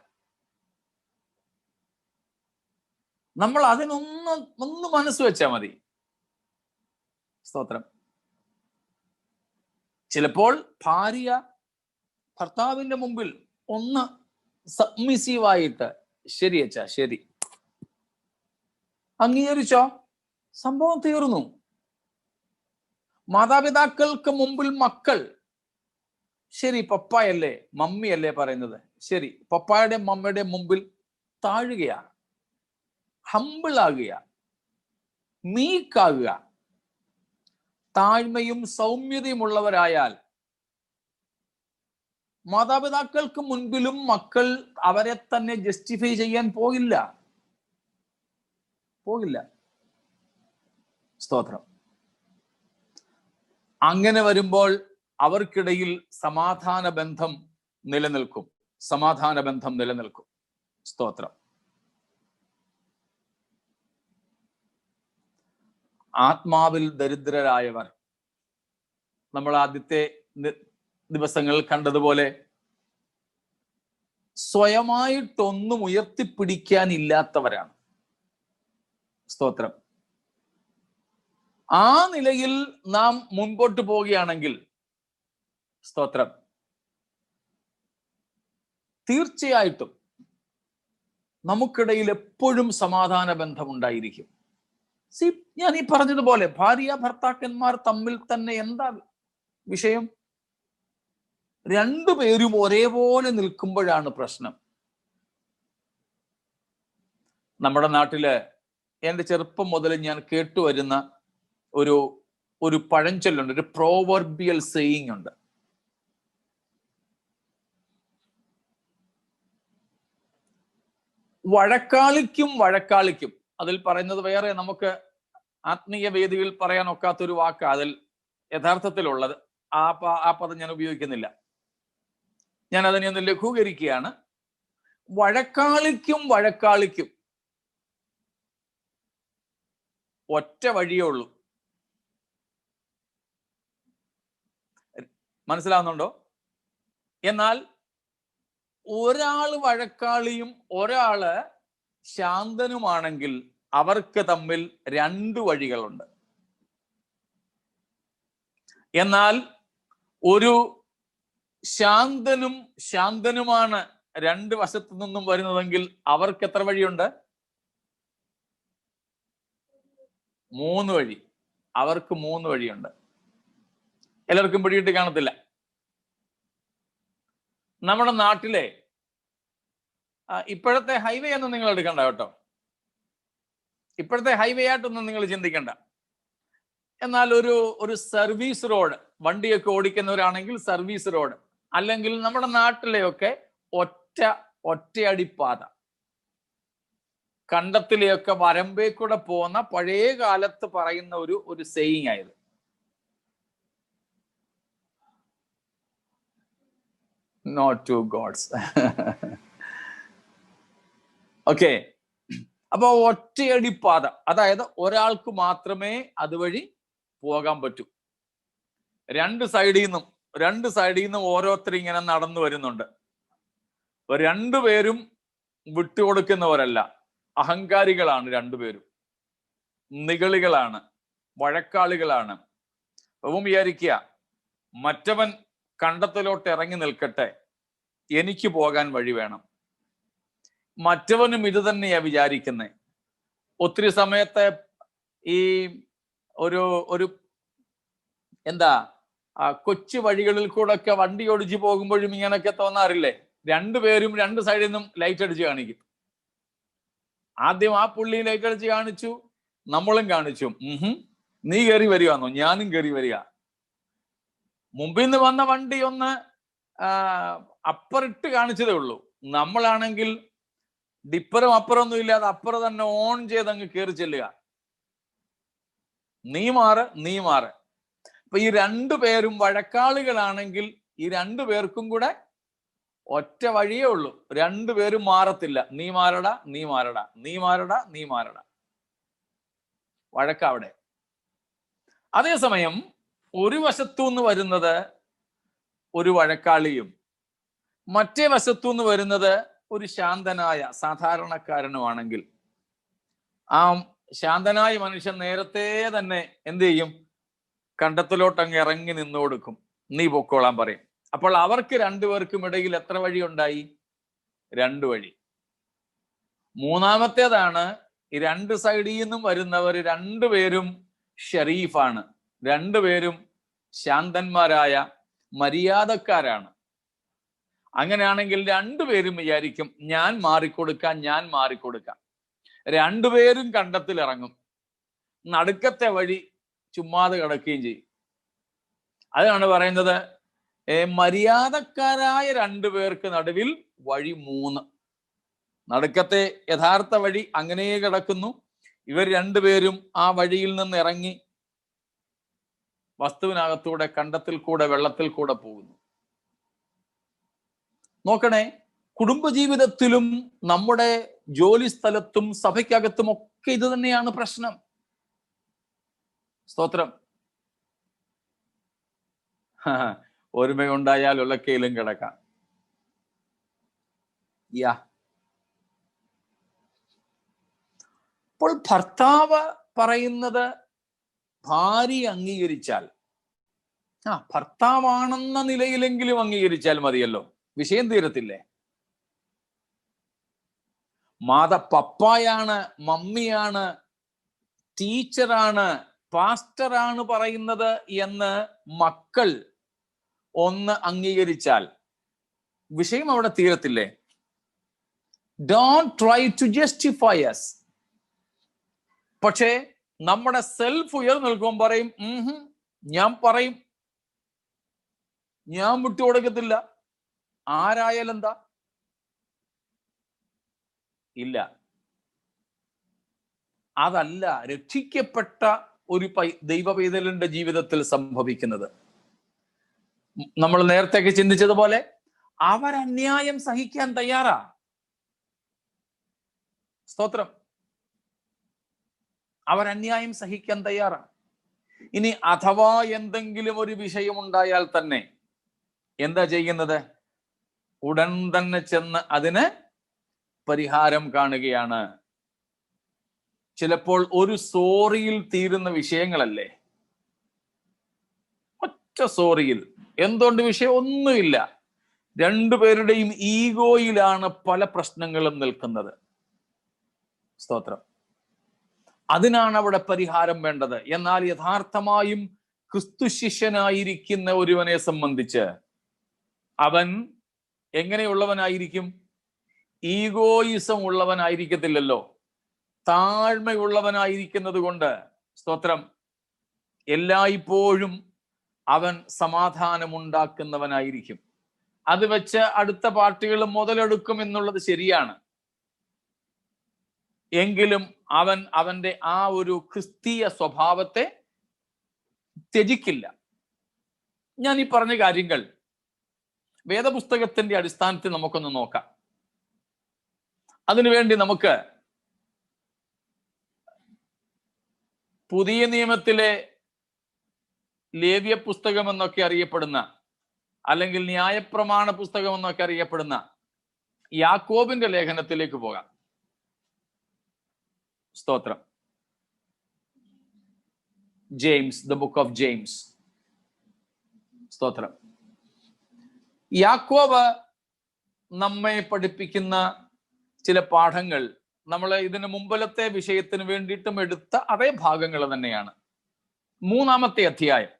നമ്മൾ അതിനൊന്ന് മനസ്സ് വെച്ചാൽ മതി. സ്തോത്രം. ചിലപ്പോൾ ഭാര്യ ഭർത്താവിന്റെ മുമ്പിൽ ഒന്ന് സബ്മിസീവായിട്ട് ശരി അച്ഛാ ശരി അംഗീകരിച്ചോ, സംഭവം തീർന്നു. മാതാപിതാക്കൾക്ക് മുമ്പിൽ മക്കൾ ശരി പപ്പായല്ലേ മമ്മിയല്ലേ പറയുന്നത്, ശരി പപ്പായുടെ മമ്മിയുടെ മുമ്പിൽ താഴുകയാ, ഹമ്പിളാകുക, മീക്കാകുക. താഴ്മയും സൗമ്യതയും ഉള്ളവരായാൽ മാതാപിതാക്കൾക്ക് മുൻപിലും മക്കൾ അവരെ തന്നെ ജസ്റ്റിഫൈ ചെയ്യാൻ പോകില്ല. സ്തോത്രം. അങ്ങനെ വരുമ്പോൾ അവർക്കിടയിൽ സമാധാന ബന്ധം നിലനിൽക്കും. സ്തോത്രം. ആത്മാവിൽ ദരിദ്രരായവർ, നമ്മൾ ആദ്യത്തെ ദിവസങ്ങളിൽ കണ്ടതുപോലെ സ്വയമായിട്ടൊന്നും ഉയർത്തിപ്പിടിക്കാനില്ലാത്തവരാണ്. സ്തോത്രം. ആ നിലയിൽ നാം മുൻപോട്ട് പോവുകയാണെങ്കിൽ സ്തോത്രം, തീർച്ചയായിട്ടും നമുക്കിടയിൽ എപ്പോഴും സമാധാന ബന്ധമുണ്ടായിരിക്കും. ഞാൻ ഈ പറഞ്ഞതുപോലെ ഭാര്യ ഭർത്താക്കന്മാർ തമ്മിൽ തന്നെ എന്താ വിഷയം? രണ്ടുപേരും ഒരേപോലെ നിൽക്കുമ്പോഴാണ് പ്രശ്നം. നമ്മുടെ നാട്ടില് എൻ്റെ ചെറുപ്പം മുതൽ ഞാൻ കേട്ടുവരുന്ന ഒരു പഴഞ്ചൊല്ലുണ്ട്, ഒരു പ്രോവർബിയൽ സേയിങ് ഉണ്ട്. വഴക്കാളിക്കും അതിൽ പറയുന്നത് വേറെ, നമുക്ക് ആത്മീയ വേദിയിൽ പറയാൻ ഒക്കാത്തൊരു വാക്ക് അതിൽ യഥാർത്ഥത്തിലുള്ളത്. ആ പദം ഞാൻ ഉപയോഗിക്കുന്നില്ല. ഞാൻ അതിനെ ഒന്ന് ലഘൂകരിക്കുകയാണ്. വഴക്കാളിക്കും ഒറ്റ വഴിയേ ഉള്ളൂ. മനസ്സിലാവുന്നുണ്ടോ? എന്നാൽ ഒരാള് വഴക്കാളിയും ഒരാള് ശാന്തനുമാണെങ്കിൽ അവർക്ക് തമ്മിൽ രണ്ട് വഴികളുണ്ട്. എന്നാൽ ഒരു ശാന്തനുമാണ് രണ്ട് വശത്തു നിന്നും വരുന്നതെങ്കിൽ അവർക്ക് എത്ര വഴിയുണ്ട്? 3 വഴി. അവർക്ക് 3 വഴിയുണ്ട്. എല്ലാവർക്കും പിടിയിട്ട് കാണത്തില്ല. നമ്മുടെ നാട്ടിലെ ഇപ്പോഴത്തെ ഹൈവേ ഒന്നും നിങ്ങൾ എടുക്കണ്ട കേട്ടോ. ഇപ്പോഴത്തെ ഹൈവേ ആയിട്ടൊന്നും നിങ്ങൾ ചിന്തിക്കണ്ട. എന്നാൽ ഒരു സർവീസ് റോഡ്, വണ്ടിയൊക്കെ ഓടിക്കുന്നവരാണെങ്കിൽ സർവീസ് റോഡ്, അല്ലെങ്കിൽ നമ്മുടെ നാട്ടിലെയൊക്കെ ഒറ്റയടിപ്പാത, കണ്ടത്തിലെയൊക്കെ വരമ്പേ കൂടെ പോകുന്ന പഴയ കാലത്ത് പറയുന്ന ഒരു സെയിങ് ആയത്. Not to gods. ഓക്കെ. അപ്പൊ ഒറ്റയടിപ്പാത, അതായത് ഒരാൾക്ക് മാത്രമേ അതുവഴി പോകാൻ പറ്റൂ. രണ്ട് സൈഡിൽ നിന്നും ഓരോരുത്തർ ഇങ്ങനെ നടന്നു വരുന്നുണ്ട്. രണ്ടുപേരും വിട്ടുകൊടുക്കുന്നവരല്ല, അഹങ്കാരികളാണ്. രണ്ടുപേരും നിഗളികളാണ്, വഴക്കാളികളാണ്. അപ്പം വിചാരിക്കുക, മറ്റവൻ കണ്ടത്തിലോട്ട് ഇറങ്ങി നിൽക്കട്ടെ, എനിക്ക് പോകാൻ വഴി വേണം. മറ്റവനും ഇത് തന്നെയാ വിചാരിക്കുന്നത്. ഒത്തിരി സമയത്തെ ഈ ഒരു എന്താ കൊച്ചു വഴികളിൽ കൂടെ ഒക്കെ വണ്ടി ഓടിച്ചു പോകുമ്പോഴും ഇങ്ങനൊക്കെ തോന്നാറില്ലേ? രണ്ടുപേരും രണ്ട് സൈഡിൽ നിന്നും ലൈറ്റ് അടിച്ച് കാണിക്കും. ആദ്യം ആ പുള്ളി ലൈറ്റ് അടിച്ച് കാണിച്ചു, നമ്മളും കാണിച്ചു. നീ കയറി വരികയാണോ? ഞാനും കയറി വരിക. മുമ്പിൽ നിന്ന് വന്ന വണ്ടി ഒന്ന് അപ്പറിട്ട് കാണിച്ചതേ ഉള്ളൂ. നമ്മളാണെങ്കിൽ ഡിപ്പറും അപ്പറൊന്നും ഇല്ലാതെ അപ്പുറം തന്നെ ഓൺ ചെയ്ത് അങ്ങ് കയറി ചെല്ലുക. നീ മാറ്. അപ്പൊ ഈ രണ്ടുപേരും വഴക്കാളികളാണെങ്കിൽ ഈ രണ്ടുപേർക്കും കൂടെ ഒറ്റ വഴിയേ ഉള്ളൂ. രണ്ടുപേരും മാറത്തില്ല. നീ മാറടാ. വഴക്കവിടെ. അതേസമയം ഒരു വശത്തുനിന്ന് വരുന്നത് ഒരു വഴക്കാളിയും മറ്റേ വശത്തുനിന്ന് വരുന്നത് ഒരു ശാന്തനായ സാധാരണക്കാരനുമാണെങ്കിൽ, ആ ശാന്തനായ മനുഷ്യൻ നേരത്തെ തന്നെ എന്ത് ചെയ്യും? കണ്ടത്തിലോട്ട് അങ്ങ് ഇറങ്ങി നിന്നു കൊടുക്കും. നീ പൊക്കോളാൻ പറയും. അപ്പോൾ അവർക്ക് രണ്ടുപേർക്കും ഇടയിൽ എത്ര വഴി ഉണ്ടായി? 2 വഴി. മൂന്നാമത്തേതാണ്, ഈ രണ്ട് സൈഡിൽ നിന്നും വരുന്നവർ രണ്ടുപേരും ഷെരീഫാണ്, രണ്ടുപേരും ശാന്തന്മാരായ മര്യാദക്കാരാണ്. അങ്ങനെയാണെങ്കിൽ രണ്ടുപേരും വിചാരിക്കും, ഞാൻ മാറിക്കൊടുക്കാം. രണ്ടുപേരും കണ്ടത്തിൽ ഇറങ്ങും. നടുക്കത്തെ വഴി ചുമ്മാതെ കിടക്കുകയും ചെയ്യും. അതാണ് പറയുന്നത്, മര്യാദക്കാരായ രണ്ടുപേർക്ക് നടുവിൽ വഴി 3. നടുക്കത്തെ യഥാർത്ഥ വഴി അങ്ങനെ കിടക്കുന്നു. ഇവർ രണ്ടുപേരും ആ വഴിയിൽ നിന്ന് ഇറങ്ങി വസ്തുവിനകത്തൂടെ, കണ്ടത്തിൽ കൂടെ, വെള്ളത്തിൽ കൂടെ പോകുന്നു. നോക്കണേ, കുടുംബജീവിതത്തിലും നമ്മുടെ ജോലി സ്ഥലത്തും സഭയ്ക്കകത്തും ഒക്കെ ഇത് തന്നെയാണ് പ്രശ്നം. സ്തോത്രം. ഒരുമയുണ്ടായാൽ ഉലക്കയിലും കിടക്കാം. അപ്പോൾ ഭർത്താവ് പറയുന്നത് ഭാര്യ അംഗീകരിച്ചാൽ, ഭർത്താവാണെന്ന നിലയിലെങ്കിലും അംഗീകരിച്ചാൽ മതിയല്ലോ, വിഷയം തീരത്തില്ലേ? പപ്പായാണ്, മമ്മിയാണ്, ടീച്ചറാണ്, പാസ്റ്ററാണ് പറയുന്നത് എന്ന് മക്കൾ ഒന്ന് അംഗീകരിച്ചാൽ വിഷയം അവിടെ തീരത്തില്ലേ? Don't try to justify us. പക്ഷേ നമ്മുടെ സെൽഫ് ഉയർന്നിൽക്കുമ്പോൾ പറയും, ഞാൻ വിട്ടുകൊടുക്കത്തില്ല, ആരായാലും എന്താ? ഇല്ല. അതല്ല രക്ഷിക്കപ്പെട്ട ഒരു ദൈവ പൈതലിന്റെ ജീവിതത്തിൽ സംഭവിക്കുന്നത്. നമ്മൾ നേരത്തെ ചിന്തിച്ചതുപോലെ അവരന്യായം സഹിക്കാൻ തയ്യാറാ. സ്തോത്രം. അവരന്യായം സഹിക്കാൻ തയ്യാറാ. ഇനി അഥവാ എന്തെങ്കിലും ഒരു വിഷയമുണ്ടായാൽ തന്നെ എന്താ ചെയ്യുന്നത്? ഉടൻ തന്നെ ചെന്ന് അതിന് പരിഹാരം കാണുകയാണ്. ചിലപ്പോൾ ഒരു സോറിയിൽ തീരുന്ന വിഷയങ്ങളല്ലേ? ഒറ്റ സോറിയിൽ. എന്തുകൊണ്ട്? വിഷയം ഒന്നുമില്ല. രണ്ടുപേരുടെയും ഈഗോയിലാണ് പല പ്രശ്നങ്ങളും നിൽക്കുന്നത്. സ്തോത്രം. അതിനാണ് അവിടെ പരിഹാരം വേണ്ടത്. എന്നാൽ യഥാർത്ഥമായും ക്രിസ്തു ശിഷ്യനായിരിക്കുന്ന ഒരുവനെ സംബന്ധിച്ച് അവൻ എങ്ങനെയുള്ളവനായിരിക്കും? ഈഗോയിസം ഉള്ളവനായിരിക്കത്തില്ലല്ലോ, താഴ്മയുള്ളവനായിരിക്കുന്നത് കൊണ്ട്, സ്തോത്രം, എല്ലായ്പ്പോഴും അവൻ സമാധാനമുണ്ടാക്കുന്നവനായിരിക്കും. അത് വെച്ച് അടുത്ത പാർട്ടികൾ മുതലെടുക്കും എന്നുള്ളത് ശരിയാണ്. എങ്കിലും അവൻ അവന്റെ ആ ഒരു ക്രിസ്തീയ സ്വഭാവത്തെ ത്യജിക്കില്ല. ഞാൻ ഈ പറഞ്ഞ കാര്യങ്ങൾ വേദപുസ്തകത്തിന്റെ അടിസ്ഥാനത്തിൽ നമുക്കൊന്ന് നോക്കാം. അതിനുവേണ്ടി നമുക്ക് പുതിയ നിയമത്തിലെ ലേവ്യ പുസ്തകം എന്നൊക്കെ അറിയപ്പെടുന്ന, അല്ലെങ്കിൽ ന്യായപ്രമാണ പുസ്തകം എന്നൊക്കെ അറിയപ്പെടുന്ന യാക്കോബിന്റെ ലേഖനത്തിലേക്ക് പോകാം. സ്തോത്രം. James, the book of James. സ്തോത്രം. യാക്കോബ് നമ്മെ പഠിപ്പിക്കുന്ന ചില പാഠങ്ങൾ നമ്മൾ ഇതിന് മുമ്പിലത്തെ വിഷയത്തിന് വേണ്ടിയിട്ടും എടുത്ത അതേ ഭാഗങ്ങൾ തന്നെയാണ്. 3-ാമത്തെ അധ്യായം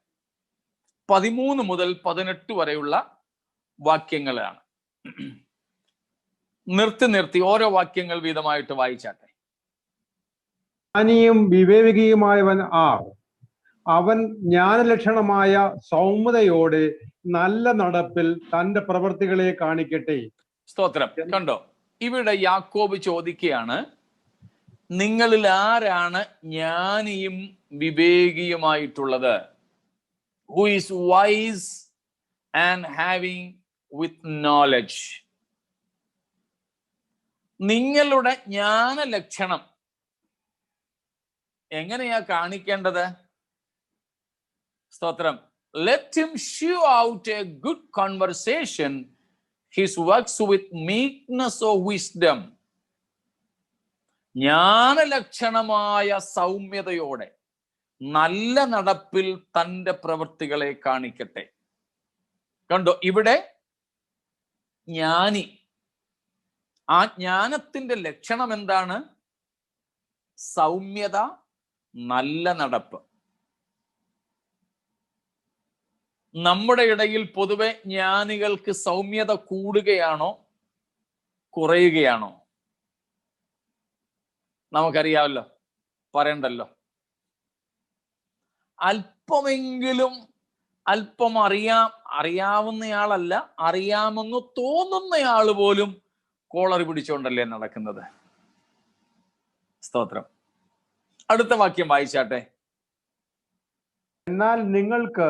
13 മുതൽ 18 വരെയുള്ള വാക്യങ്ങളാണ്. നിർത്തി ഓരോ വാക്യങ്ങൾ വീതമായിട്ട് വായിച്ചാട്ടെ. ജ്ഞാനിയും വിവേകിയുമായവൻ ആർ? അവൻ ജ്ഞാനലക്ഷണമായ സൗമ്യതയോടെ നല്ല നടപ്പിൽ തന്റെ പ്രവൃത്തികളെ കാണിക്കട്ടെ. സ്തോത്രം. കണ്ടോ, ഇവിടെ യാക്കോബ് ചോദിക്കുകയാണ്, നിങ്ങളിൽ ആരാണ് ജ്ഞാനിയും വിവേകിയുമായിട്ടുള്ളത്? Who is wise and having with knowledge? നിങ്ങളുടെ ജ്ഞാന ലക്ഷണം എങ്ങനെയാ കാണിക്കേണ്ടത്? സ്തോത്രം. Let him shew out a good conversation, his works with meekness of wisdom. ജ്ഞാനലക്ഷണമായ സൗമ്യതയോടെ നല്ല നടപ്പിൽ തന്റെ പ്രവൃത്തികളെ കാണിക്കട്ടെ. കണ്ടോ, ഇവിടെ ജ്ഞാനി, ആ ജ്ഞാനത്തിന്റെ ലക്ഷണം എന്താണ്? സൗമ്യത, നല്ല നടപ്പ്. നമ്മുടെ ഇടയിൽ പൊതുവെ ജ്ഞാനികൾക്ക് സൗമ്യത കൂടുകയാണോ കുറയുകയാണോ? നമുക്കറിയാമല്ലോ, പറയണ്ടല്ലോ. അല്പമെങ്കിലും അല്പം അറിയാവുന്നയാളല്ല, അറിയാമെന്ന് തോന്നുന്നയാൾ പോലും കോളറി പിടിച്ചുകൊണ്ടല്ലേ നടക്കുന്നത്. സ്തോത്രം. അടുത്ത വാക്യം വായിച്ചാട്ടെ. എന്നാൽ നിങ്ങൾക്ക്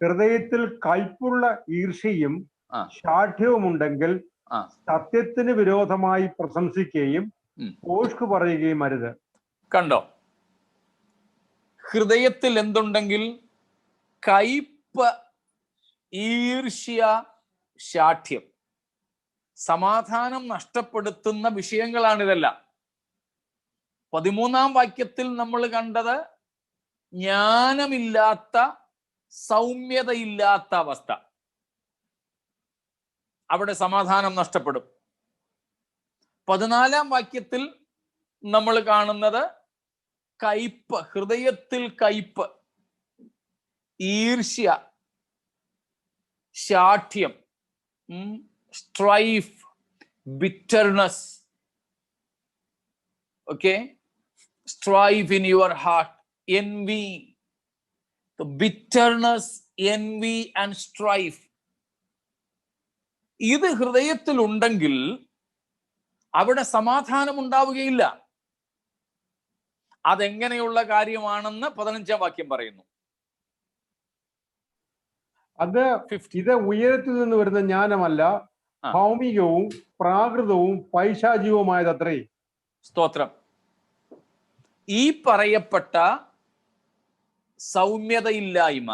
ഹൃദയത്തിൽ കയ്പുള്ള ഈർഷ്യയും ശാഠ്യവും ഉണ്ടെങ്കിൽ സത്യത്തിന് വിരോധമായി പ്രശംസിക്കുകയും പോഷ്ക് പറയുകയും അരുത്. കണ്ടോ, ഹൃദയത്തിൽ എന്തുണ്ടെങ്കിൽ? കയ്പ്, ഈർഷ്യ, ശാഠ്യം. സമാധാനം നഷ്ടപ്പെടുത്തുന്ന വിഷയങ്ങളാണിതെല്ലാം. 13-ാം വാക്യത്തിൽ നമ്മൾ കണ്ടത് ജ്ഞാനമില്ലാത്ത, സൗമ്യതയില്ലാത്ത അവസ്ഥ. അവിടെ സമാധാനം നഷ്ടപ്പെടും. 14-ാം വാക്യത്തിൽ നമ്മൾ കാണുന്നത് കയ്പ്, ഹൃദയത്തിൽ കയ്പ്, ഈർഷ്യ, ശാഠ്യം, strife, bitterness. Okay, strife in your heart, envy, the bitterness, envy and strife. ഇത് ഹൃദയത്തിൽ ഉണ്ടെങ്കിൽ അവിടെ സമാധാനം ഉണ്ടാവുകയില്ല. അതെങ്ങനെയുള്ള കാര്യമാണെന്ന് 15-ാം വാക്യം പറയുന്നു. ഇത് ഉയരത്തിൽ നിന്ന് വരുന്ന ജ്ഞാനമല്ല, ഭൗമികവും പ്രാകൃതവും പൈശാചികവുമായതത്രേ. സ്തോത്രം. ഈ പറയപ്പെട്ട സൗമ്യതയില്ലായ്മ,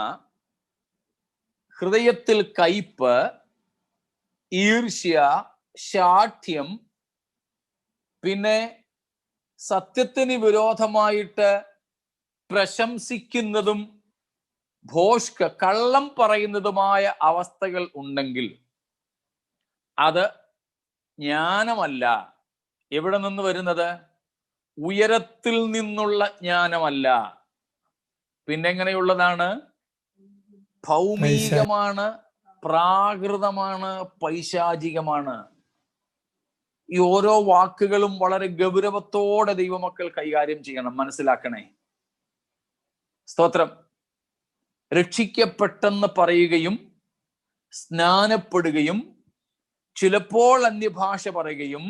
ഹൃദയത്തിൽ കയ്പ്, ഈർഷ്യ, ശാഠ്യം, പിന്നെ സത്യത്തിന് വിരോധമായിട്ട് പ്രശംസിക്കുന്നതും ഭോഷ്ക്, കള്ളം പറയുന്നതുമായ അവസ്ഥകൾ ഉണ്ടെങ്കിൽ അത് ജ്ഞാനമല്ല. എവിടെ നിന്ന് വരുന്നത്? ഉയരത്തിൽ നിന്നുള്ള ജ്ഞാനമല്ല. പിന്നെ എങ്ങനെയുള്ളതാണ്? ഭൗമികമാണ്, പ്രാകൃതമാണ്, പൈശാചികമാണ്. ഈ ഓരോ വാക്കുകളും വളരെ ഗൗരവത്തോടെ ദൈവമക്കൾ കൈകാര്യം ചെയ്യണം, മനസ്സിലാക്കണേ. സ്തോത്രം. രക്ഷിക്കപ്പെട്ടെന്ന് പറയുകയും സ്നാനപ്പെടുകയും ചിലപ്പോൾ അന്യഭാഷ പറയുകയും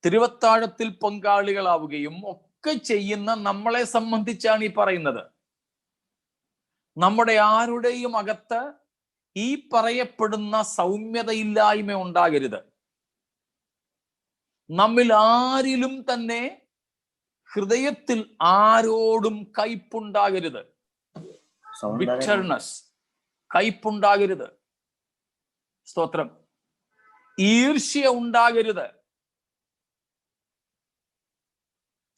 തിരുവത്താഴത്തിൽ പങ്കാളികളാവുകയും ഒക്കെ ചെയ്യുന്ന നമ്മളെ സംബന്ധിച്ചാണ് ഈ പറയുന്നത്. നമ്മുടെ ആരുടെയും അകത്ത് ഈ പറയപ്പെടുന്ന സൗമ്യതയില്ലായ്മ ഉണ്ടാകരുത്. നമ്മിൽ ആരിലും തന്നെ ഹൃദയത്തിൽ ആരോടും കയ്പുണ്ടാകരുത്. ബിറ്റർനെസ്, കയ്പുണ്ടാകരുത്. സ്തോത്രം. ഈർഷ്യ ഉണ്ടാകരുത്.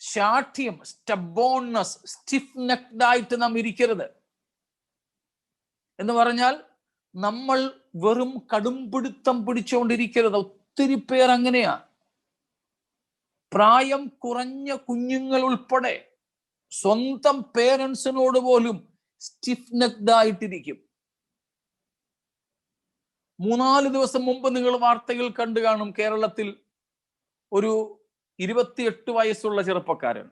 ശാഠ്യം, സ്റ്റബോൺനെസ്, സ്റ്റിഫ് നെക്ഡ് ആയിട്ട് നാം ഇരിക്കരുത്. എന്ന് പറഞ്ഞാൽ നമ്മൾ വെറും കടുംപിടുത്തം പിടിച്ചുകൊണ്ടിരിക്കരുത്. ഒത്തിരി പേർ അങ്ങനെയാ. പ്രായം കുറഞ്ഞ കുഞ്ഞുങ്ങൾ ഉൾപ്പെടെ സ്വന്തം പേരൻസിനോട് പോലും സ്റ്റിഫ് നെക്ഡ് ആയിട്ടിരിക്കും. 3-4 ദിവസം മുമ്പ് നിങ്ങൾ വാർത്തകൾ കണ്ടു കാണും. കേരളത്തിൽ ഒരു 28 വയസ്സുള്ള ചെറുപ്പക്കാരൻ,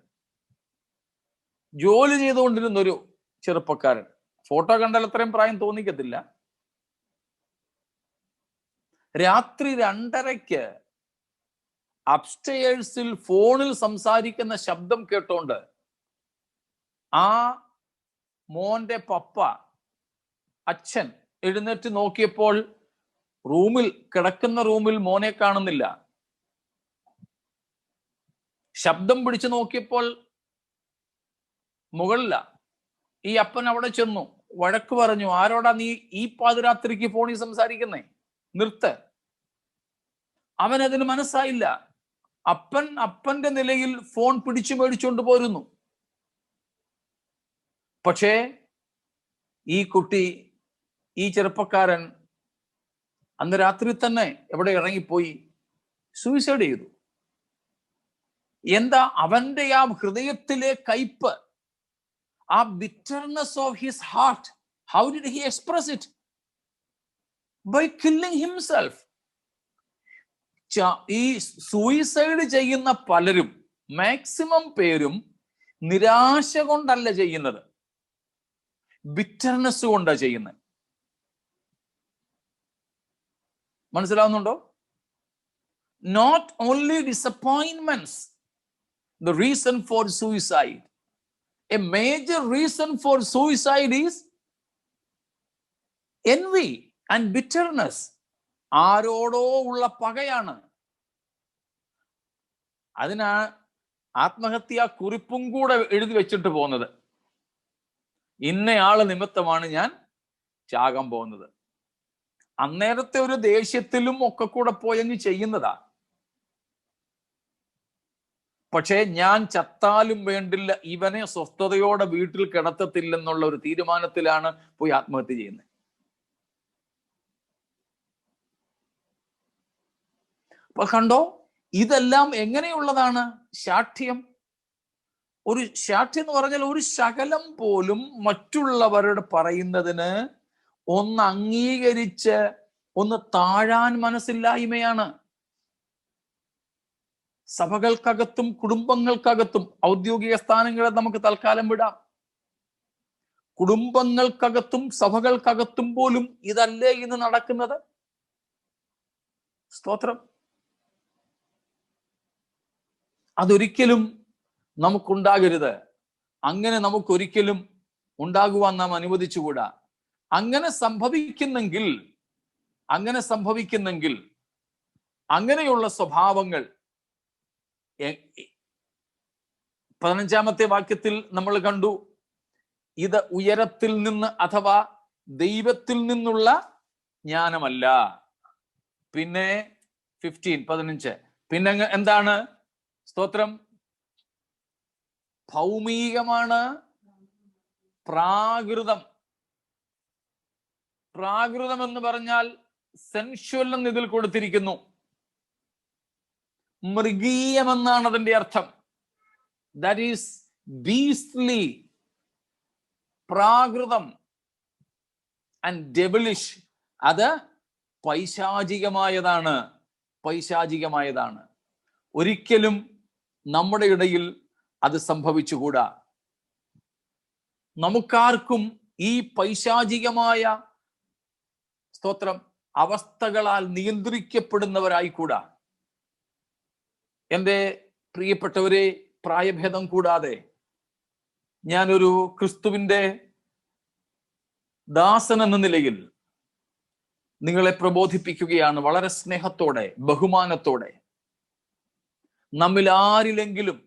ജോലി ചെയ്തുകൊണ്ടിരുന്ന ഒരു ചെറുപ്പക്കാരൻ, ഫോട്ടോ കണ്ടാൽ അത്രയും പ്രായം തോന്നിക്കത്തില്ല, രാത്രി 2:30 അപ്സ്റ്റേഴ്സിൽ ഫോണിൽ സംസാരിക്കുന്ന ശബ്ദം കേട്ടോണ്ട് ആ മോന്റെ പപ്പ, അച്ഛൻ എഴുന്നേറ്റ് നോക്കിയപ്പോൾ കിടക്കുന്ന റൂമിൽ മോനെ കാണുന്നില്ല. ശബ്ദം പിടിച്ചു നോക്കിയപ്പോൾ മുകളില. ഈ അപ്പൻ അവിടെ ചെന്നു, വഴക്ക് പറഞ്ഞു, ആരോടാ നീ ഈ പാതിരാത്രിക്ക് ഫോണിൽ സംസാരിക്കുന്നേ, നിർത്ത്. അവനതിന് മനസ്സായില്ല. അപ്പന്റെ നിലയിൽ ഫോൺ പിടിച്ചു മേടിച്ചുകൊണ്ട് പോരുന്നു. പക്ഷേ ഈ കുട്ടി, ഈ ചെറുപ്പക്കാരൻ അന്ന് രാത്രി തന്നെ എവിടെ ഇറങ്ങിപ്പോയി, സൂയിസൈഡ് ചെയ്തു. എന്താ? അവന്റെ ആ ഹൃദയത്തിലെ കയ്പ്, ആ bitterness of his heart, how did he express it? By killing himself. ഈ സൂയിസൈഡ് ചെയ്യുന്ന പലരും, മാക്സിമം പേരും നിരാശ കൊണ്ടല്ല ചെയ്യുന്നത്, ബിറ്റർനെസ് കൊണ്ടാണ് ചെയ്യുന്നത്. മനസ്സിലാവുന്നുണ്ടോ? Not only disappointments the reason for suicide. A major reason for suicide is envy and bitterness. ആരോടോ ഉള്ള പകയാണ്. അതിനാ ആത്മഹത്യാ കുറിപ്പും കൂടെ എഴുതി വെച്ചിട്ട് പോകുന്നത്. ഇന്നയാള് നിമിത്തമാണ് ഞാൻ ചാകാൻ പോകുന്നത്. അന്നേരത്തെ ഒരു ദേഷ്യത്തിലും ഒക്കെ കൂടെ പോയങ്ങ് ചെയ്യുന്നതാ. പക്ഷേ ഞാൻ ചത്താലും വേണ്ടില്ല, ഇവനെ സ്വസ്ഥതയോടെ വീട്ടിൽ കിടത്തത്തില്ലെന്നുള്ള ഒരു തീരുമാനത്തിലാണ് പോയി ആത്മഹത്യ ചെയ്യുന്നത്. അപ്പൊ കണ്ടോ, ഇതെല്ലാം എങ്ങനെയുള്ളതാണ്? ശാഠ്യം. ഒരു ശാഠ്യം എന്ന് പറഞ്ഞാൽ ഒരു ശകലം പോലും മറ്റുള്ളവരുടെ പറയുന്നതിന് ഒന്ന് അംഗീകരിച്ച് ഒന്ന് താഴാൻ മനസ്സില്ലായ്മയാണ്. സഭകൾക്കകത്തും കുടുംബങ്ങൾക്കകത്തും, ഔദ്യോഗിക സ്ഥാനങ്ങളെ നമുക്ക് തൽക്കാലം വിടാം, കുടുംബങ്ങൾക്കകത്തും സഭകൾക്കകത്തും പോലും ഇതല്ലേ ഇന്ന് നടക്കുന്നത്? സ്തോത്രം. അതൊരിക്കലും നമുക്കുണ്ടാകരുത്. അങ്ങനെ നമുക്കൊരിക്കലും ഉണ്ടാകുവാൻ നാം അനുവദിച്ചുകൂടാ. അങ്ങനെ സംഭവിക്കുന്നെങ്കിൽ അങ്ങനെയുള്ള സ്വഭാവങ്ങൾ 15-ാമത്തെ വാക്യത്തിൽ നമ്മൾ കണ്ടു, ഇത് ഉയരത്തിൽ നിന്ന് അഥവാ ദൈവത്തിൽ നിന്നുള്ള ജ്ഞാനമല്ല. പിന്നെ 15 പിന്നെ എന്താണ്? സ്തോത്രം. ഭൗമികമാണ്, പ്രാകൃതം. പ്രാകൃതം എന്ന് പറഞ്ഞാൽ സെൻഷ്വൽ എന്ന് ഇതിൽ കൊടുത്തിരിക്കുന്നു. മൃഗീയമെന്നാണ് അതിന്റെ അർത്ഥം. ദാറ്റ് ഈസ് ബീസ്റ്റ്ലി, പ്രാകൃതം. ആൻഡ് ഡെവിളിഷ്, അത് പൈശാചികമായതാണ്. ഒരിക്കലും നമ്മുടെ ഇടയിൽ അത് സംഭവിച്ചുകൂടാ. നമുക്കാർക്കും ഈ പൈശാചികമായ സ്തോത്രം അവസ്ഥകളാൽ നിയന്ത്രിക്കപ്പെടുന്നവരായിക്കൂടാ. എൻ്റെ പ്രിയപ്പെട്ടവരെ, പ്രായഭേദം കൂടാതെ ഞാനൊരു ക്രിസ്തുവിൻ്റെ ദാസൻ എന്ന നിലയിൽ നിങ്ങളെ പ്രബോധിപ്പിക്കുകയാണ്, വളരെ സ്നേഹത്തോടെ, ബഹുമാനത്തോടെ. നമ്മിൽ ആരിലെങ്കിലും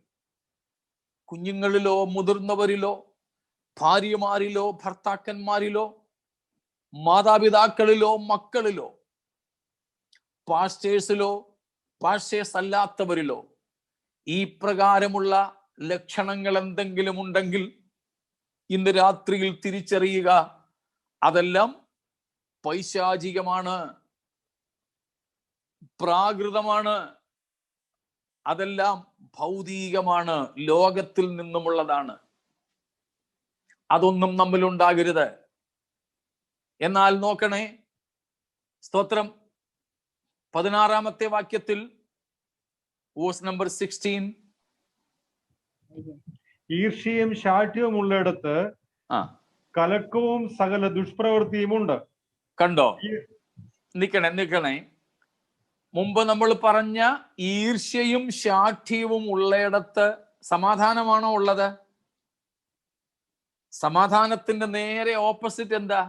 കുഞ്ഞുങ്ങളിലോ മുതിർന്നവരിലോ ഭാര്യമാരിലോ ഭർത്താക്കന്മാരിലോ മാതാപിതാക്കളിലോ മക്കളിലോ പാസ്റ്റേഴ്സിലോ പാസ്റ്റേഴ്സ് അല്ലാത്തവരിലോ ഈ പ്രകാരമുള്ള ലക്ഷണങ്ങൾ എന്തെങ്കിലും ഉണ്ടെങ്കിൽ ഇന്ന് രാത്രിയിൽ തിരിച്ചറിയുക, അതെല്ലാം പൈശാചികമാണ്, പ്രാകൃതമാണ്, അതെല്ലാം ഭൗതികമാണ്, ലോകത്തിൽ നിന്നുമുള്ളതാണ്. അതൊന്നും നമ്മിൽ ഉണ്ടാകരുത്. എന്നാൽ നോക്കണേ, സ്തോത്രം, 16-ാമത്തെ വാക്യത്തിൽ വേഴ്സ് നമ്പർ 16, ഈർഷ്യയും ശാഠ്യവും ഉള്ളിടത്ത് കലക്കവും സകല ദുഷ്പ്രവൃത്തിയും ഉണ്ട്. കണ്ടോ? നിക്കണേ. മുമ്പ് നമ്മൾ പറഞ്ഞ ഈർഷ്യയും ശാഠ്യവും ഉള്ളയിടത്ത് സമാധാനമാണോ ഉള്ളത്? സമാധാനത്തിന്റെ നേരെ ഓപ്പോസിറ്റ് എന്താ?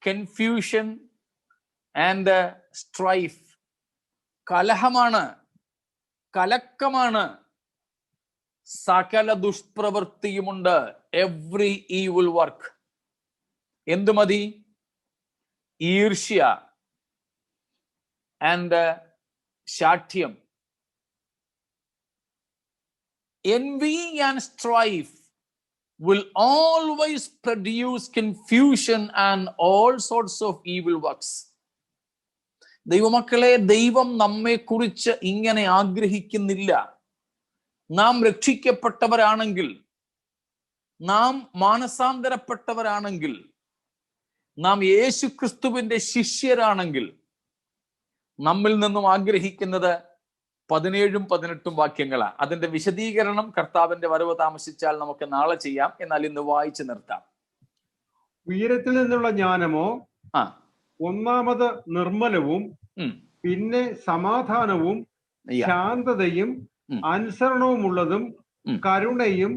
Confusion and strife. കലഹമാണ്, കലക്കമാണ്, സകല ദുഷ്പ്രവൃത്തിയുമുണ്ട്. Every evil work. എന്തു മതി? ഈർഷ്യ ആൻഡ് ശാഠ്യം. Envy and strife will always produce confusion and all sorts of evil works. ദൈവമക്കളെ, ദൈവം നമ്മെ കുറിച്ച് ഇങ്ങനെ ആഗ്രഹിക്കുന്നില്ല. നാം രക്ഷിക്കപ്പെട്ടവരാണെങ്കിൽ, നാം മാനസാന്തരപ്പെട്ടവരാണെങ്കിൽ, നാം യേശു ക്രിസ്തുവിന്റെ ശിഷ്യരാണെങ്കിൽ, നമ്മിൽ നിന്നും ആഗ്രഹിക്കുന്നത് 17ഉം 18ഉം വാക്യങ്ങളാണ്. അതിന്റെ വിശദീകരണം കർത്താവിന്റെ വരവ് താമസിച്ചാൽ നമുക്ക് നാളെ ചെയ്യാം. എന്നാൽ ഇന്ന് വായിച്ചു നിർത്താം. ഉയരത്തിൽ നിന്നുള്ള ജ്ഞാനമോ ഒന്നാമത് നിർമ്മലവും, പിന്നെ സമാധാനവും ശാന്തതയും അനുസരണവും ഉള്ളതും കരുണയും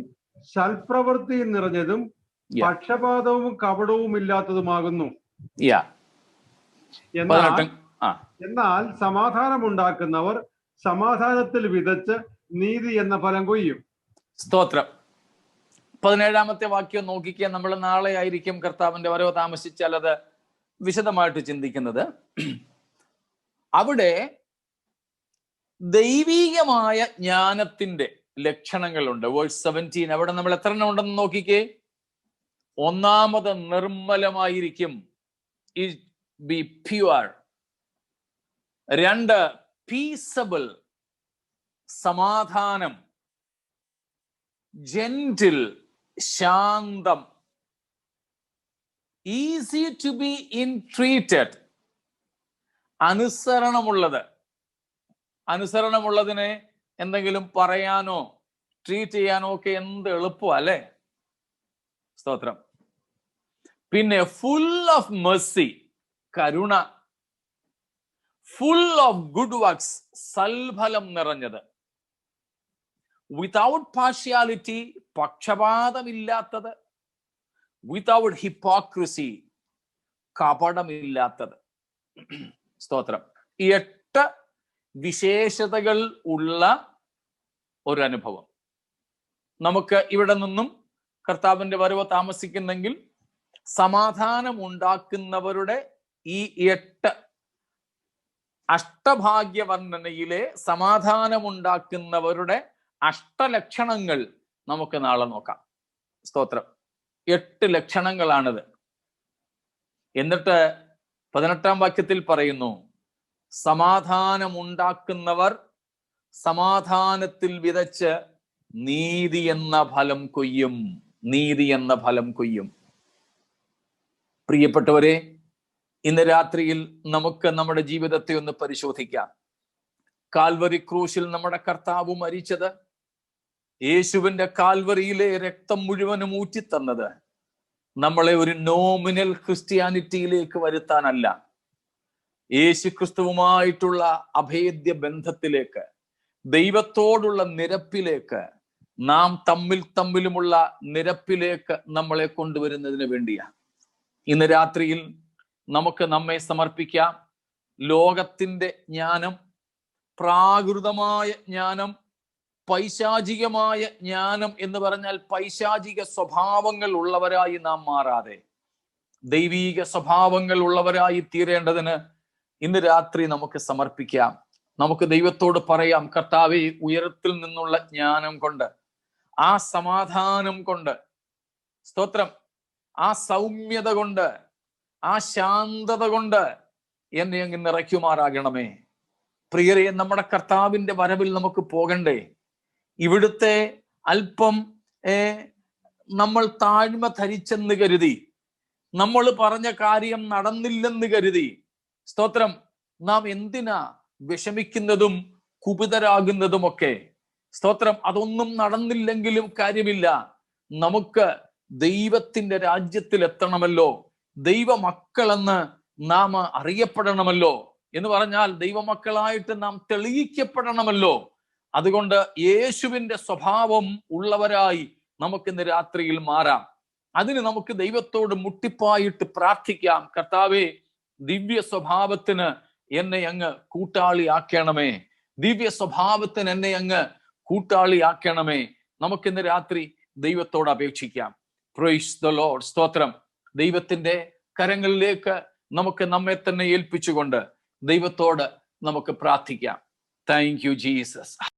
സൽപ്രവൃത്തിയും നിറഞ്ഞതും പക്ഷപാതവും കപടവും ഇല്ലാത്തതുമാകുന്നു. എന്നാൽ സമാധാനമുണ്ടാക്കുന്നവർ സമാധാനത്തിൽ വിതച്ച് നീതി എന്ന ഫലം കൊയ്യും. സ്തോത്രം. 17-ാമത്തെ വാക്യം നോക്കിക്കുക. നമ്മൾ നാളെ ആയിരിക്കും കർത്താവിന്റെ വരവ് താമസിച്ചാൽ അത് വിശദമായിട്ട് ചിന്തിക്കുന്നത്. അവിടെ ദൈവീകമായ ജ്ഞാനത്തിന്റെ ലക്ഷണങ്ങളുണ്ട്. വേഴ്സ് 17 അവിടെ നമ്മൾ എത്ര എണ്ണം ഉണ്ടെന്ന് നോക്കിക്കേ. ഒന്നാമത് നിർമ്മലമായിരിക്കും, ബി പ്യുവർ. 2 പീസബിൾ, സമാധാനം. ജെന്റിൽ, ശാന്തം. ഈസി ടു ബി ഇൻട്രീറ്റഡ്, അനുസരണമുള്ളത്. അനുസരണമുള്ളതിനെ എന്തെങ്കിലും പറയാനോ ട്രീറ്റ് ചെയ്യാനോ ഒക്കെ എന്ത് എളുപ്പം അല്ലേ? സ്തോത്രം. പിന്നെ ഫുൾ ഓഫ് മെർസി, കരുണ. ഫുൾ ഓഫ് ഗുഡ് വർക്ക്സ്, സൽഫലം നിറഞ്ഞത്. വിതൗട്ട് പാർഷ്യാലിറ്റി, പക്ഷപാതമില്ലാത്തത്. വിതൗട്ട് ഹിപ്പോക്രസി, കപടമില്ലാത്തത്. സ്തോത്രം. ഈ 8 വിശേഷതകൾ ഉള്ള ഒരു അനുഭവം നമുക്ക് ഇവിടെ നിന്നും കർത്താവിന്റെ വരവ് താമസിക്കുന്നെങ്കിൽ സമാധാനം ഉണ്ടാക്കുന്നവരുടെ ഈ 8 അഷ്ടഭാഗ്യവർണ്ണനയിലെ സമാധാനമുണ്ടാക്കുന്നവരുടെ അഷ്ടലക്ഷണങ്ങൾ നമുക്ക് നാളെ നോക്കാം. സ്തോത്രം. 8 ലക്ഷണങ്ങളാണിത്. എന്നിട്ട് 18-ാം വാക്യത്തിൽ പറയുന്നു, സമാധാനമുണ്ടാക്കുന്നവർ സമാധാനത്തിൽ വിതച്ച് നീതി എന്ന ഫലം കൊയ്യും. നീതി എന്ന ഫലം കൊയ്യും. പ്രിയപ്പെട്ടവരെ, ഇന്ന് രാത്രിയിൽ നമുക്ക് നമ്മുടെ ജീവിതത്തെ ഒന്ന് പരിശോധിക്കാം. കാൽവരി ക്രൂശിൽ നമ്മുടെ കർത്താവ് മരിച്ചത്, യേശുവിന്റെ കാൽവരിയിലെ രക്തം മുഴുവനും ഊറ്റിത്തന്നത് നമ്മളെ ഒരു നോമിനൽ ക്രിസ്ത്യാനിറ്റിയിലേക്ക് വരുത്താനല്ല, യേശു ക്രിസ്തുവുമായിട്ടുള്ള അഭേദ്യ ബന്ധത്തിലേക്ക്, ദൈവത്തോടുള്ള നിരപ്പിലേക്ക്, നാം തമ്മിലുമുള്ള നിരപ്പിലേക്ക് നമ്മളെ കൊണ്ടുവരുന്നതിന് വേണ്ടിയാണ്. ഇന്ന് രാത്രിയിൽ നമുക്ക് നമ്മെ സമർപ്പിക്കാം. ലോകത്തിന്റെ ജ്ഞാനം, പ്രാകൃതമായ ജ്ഞാനം, പൈശാചികമായ ജ്ഞാനം എന്ന് പറഞ്ഞാൽ പൈശാചിക സ്വഭാവങ്ങൾ ഉള്ളവരായി നാം മാറാതെ ദൈവീക സ്വഭാവങ്ങൾ ഉള്ളവരായി തീരേണ്ടതിന് ഇന്ന് രാത്രി നമുക്ക് സമർപ്പിക്കാം. നമുക്ക് ദൈവത്തോട് പറയാം, കർത്താവേ, ഉയരത്തിൽ നിന്നുള്ള ജ്ഞാനം കൊണ്ട്, ആ സമാധാനം കൊണ്ട്, സ്തോത്രം, ആ സൗമ്യത കൊണ്ട്, ആ ശാന്തത കൊണ്ട് എന്നെ അങ്ങ് നിറയ്ക്കുമാറാകണമേ. പ്രിയരെ, നമ്മുടെ കർത്താവിന്റെ വരവിൽ നമുക്ക് പോകണ്ടേ? ഇവിടുത്തെ അല്പം നമ്മൾ താഴ്മ ധരിച്ചെന്ന് കരുതി, നമ്മൾ പറഞ്ഞ കാര്യം നടന്നില്ലെന്ന് കരുതി, സ്തോത്രം, നാം എന്തിനാ വിഷമിക്കുന്നതും കുപിതരാകുന്നതുമൊക്കെ? സ്തോത്രം, അതൊന്നും നടന്നില്ലെങ്കിലും കാര്യമില്ല. നമുക്ക് ദൈവത്തിന്റെ രാജ്യത്തിൽ എത്തണമല്ലോ, ദൈവമക്കളെന്ന് നാം അറിയപ്പെടണമല്ലോ. എന്ന് പറഞ്ഞാൽ ദൈവമക്കളായിട്ട് നാം തെളിയിക്കപ്പെടണമല്ലോ. അതുകൊണ്ട് യേശുവിന്റെ സ്വഭാവം ഉള്ളവരായി നമുക്കിന്ന് രാത്രിയിൽ മാറാം. അതിന് നമുക്ക് ദൈവത്തോട് മുട്ടിപ്പായിട്ട് പ്രാർത്ഥിക്കാം. കർത്താവേ, ദിവ്യ സ്വഭാവത്തിന് എന്നെ അങ്ങ് കൂട്ടാളിയാക്കണമേ. ദിവ്യ സ്വഭാവത്തിന് എന്നെ അങ്ങ് കൂട്ടാളിയാക്കണമേ. നമുക്കിന്ന് രാത്രി ദൈവത്തോട് അപേക്ഷിക്കാം. Praise the Lord. സ്തോത്രം. ദൈവത്തിന്റെ കരങ്ങളിലേക്ക് നമുക്ക് നമ്മെ തന്നെ ഏൽപ്പിച്ചുകൊണ്ട് ദൈവത്തോട് നമുക്ക് പ്രാർത്ഥിക്കാം. Thank you Jesus.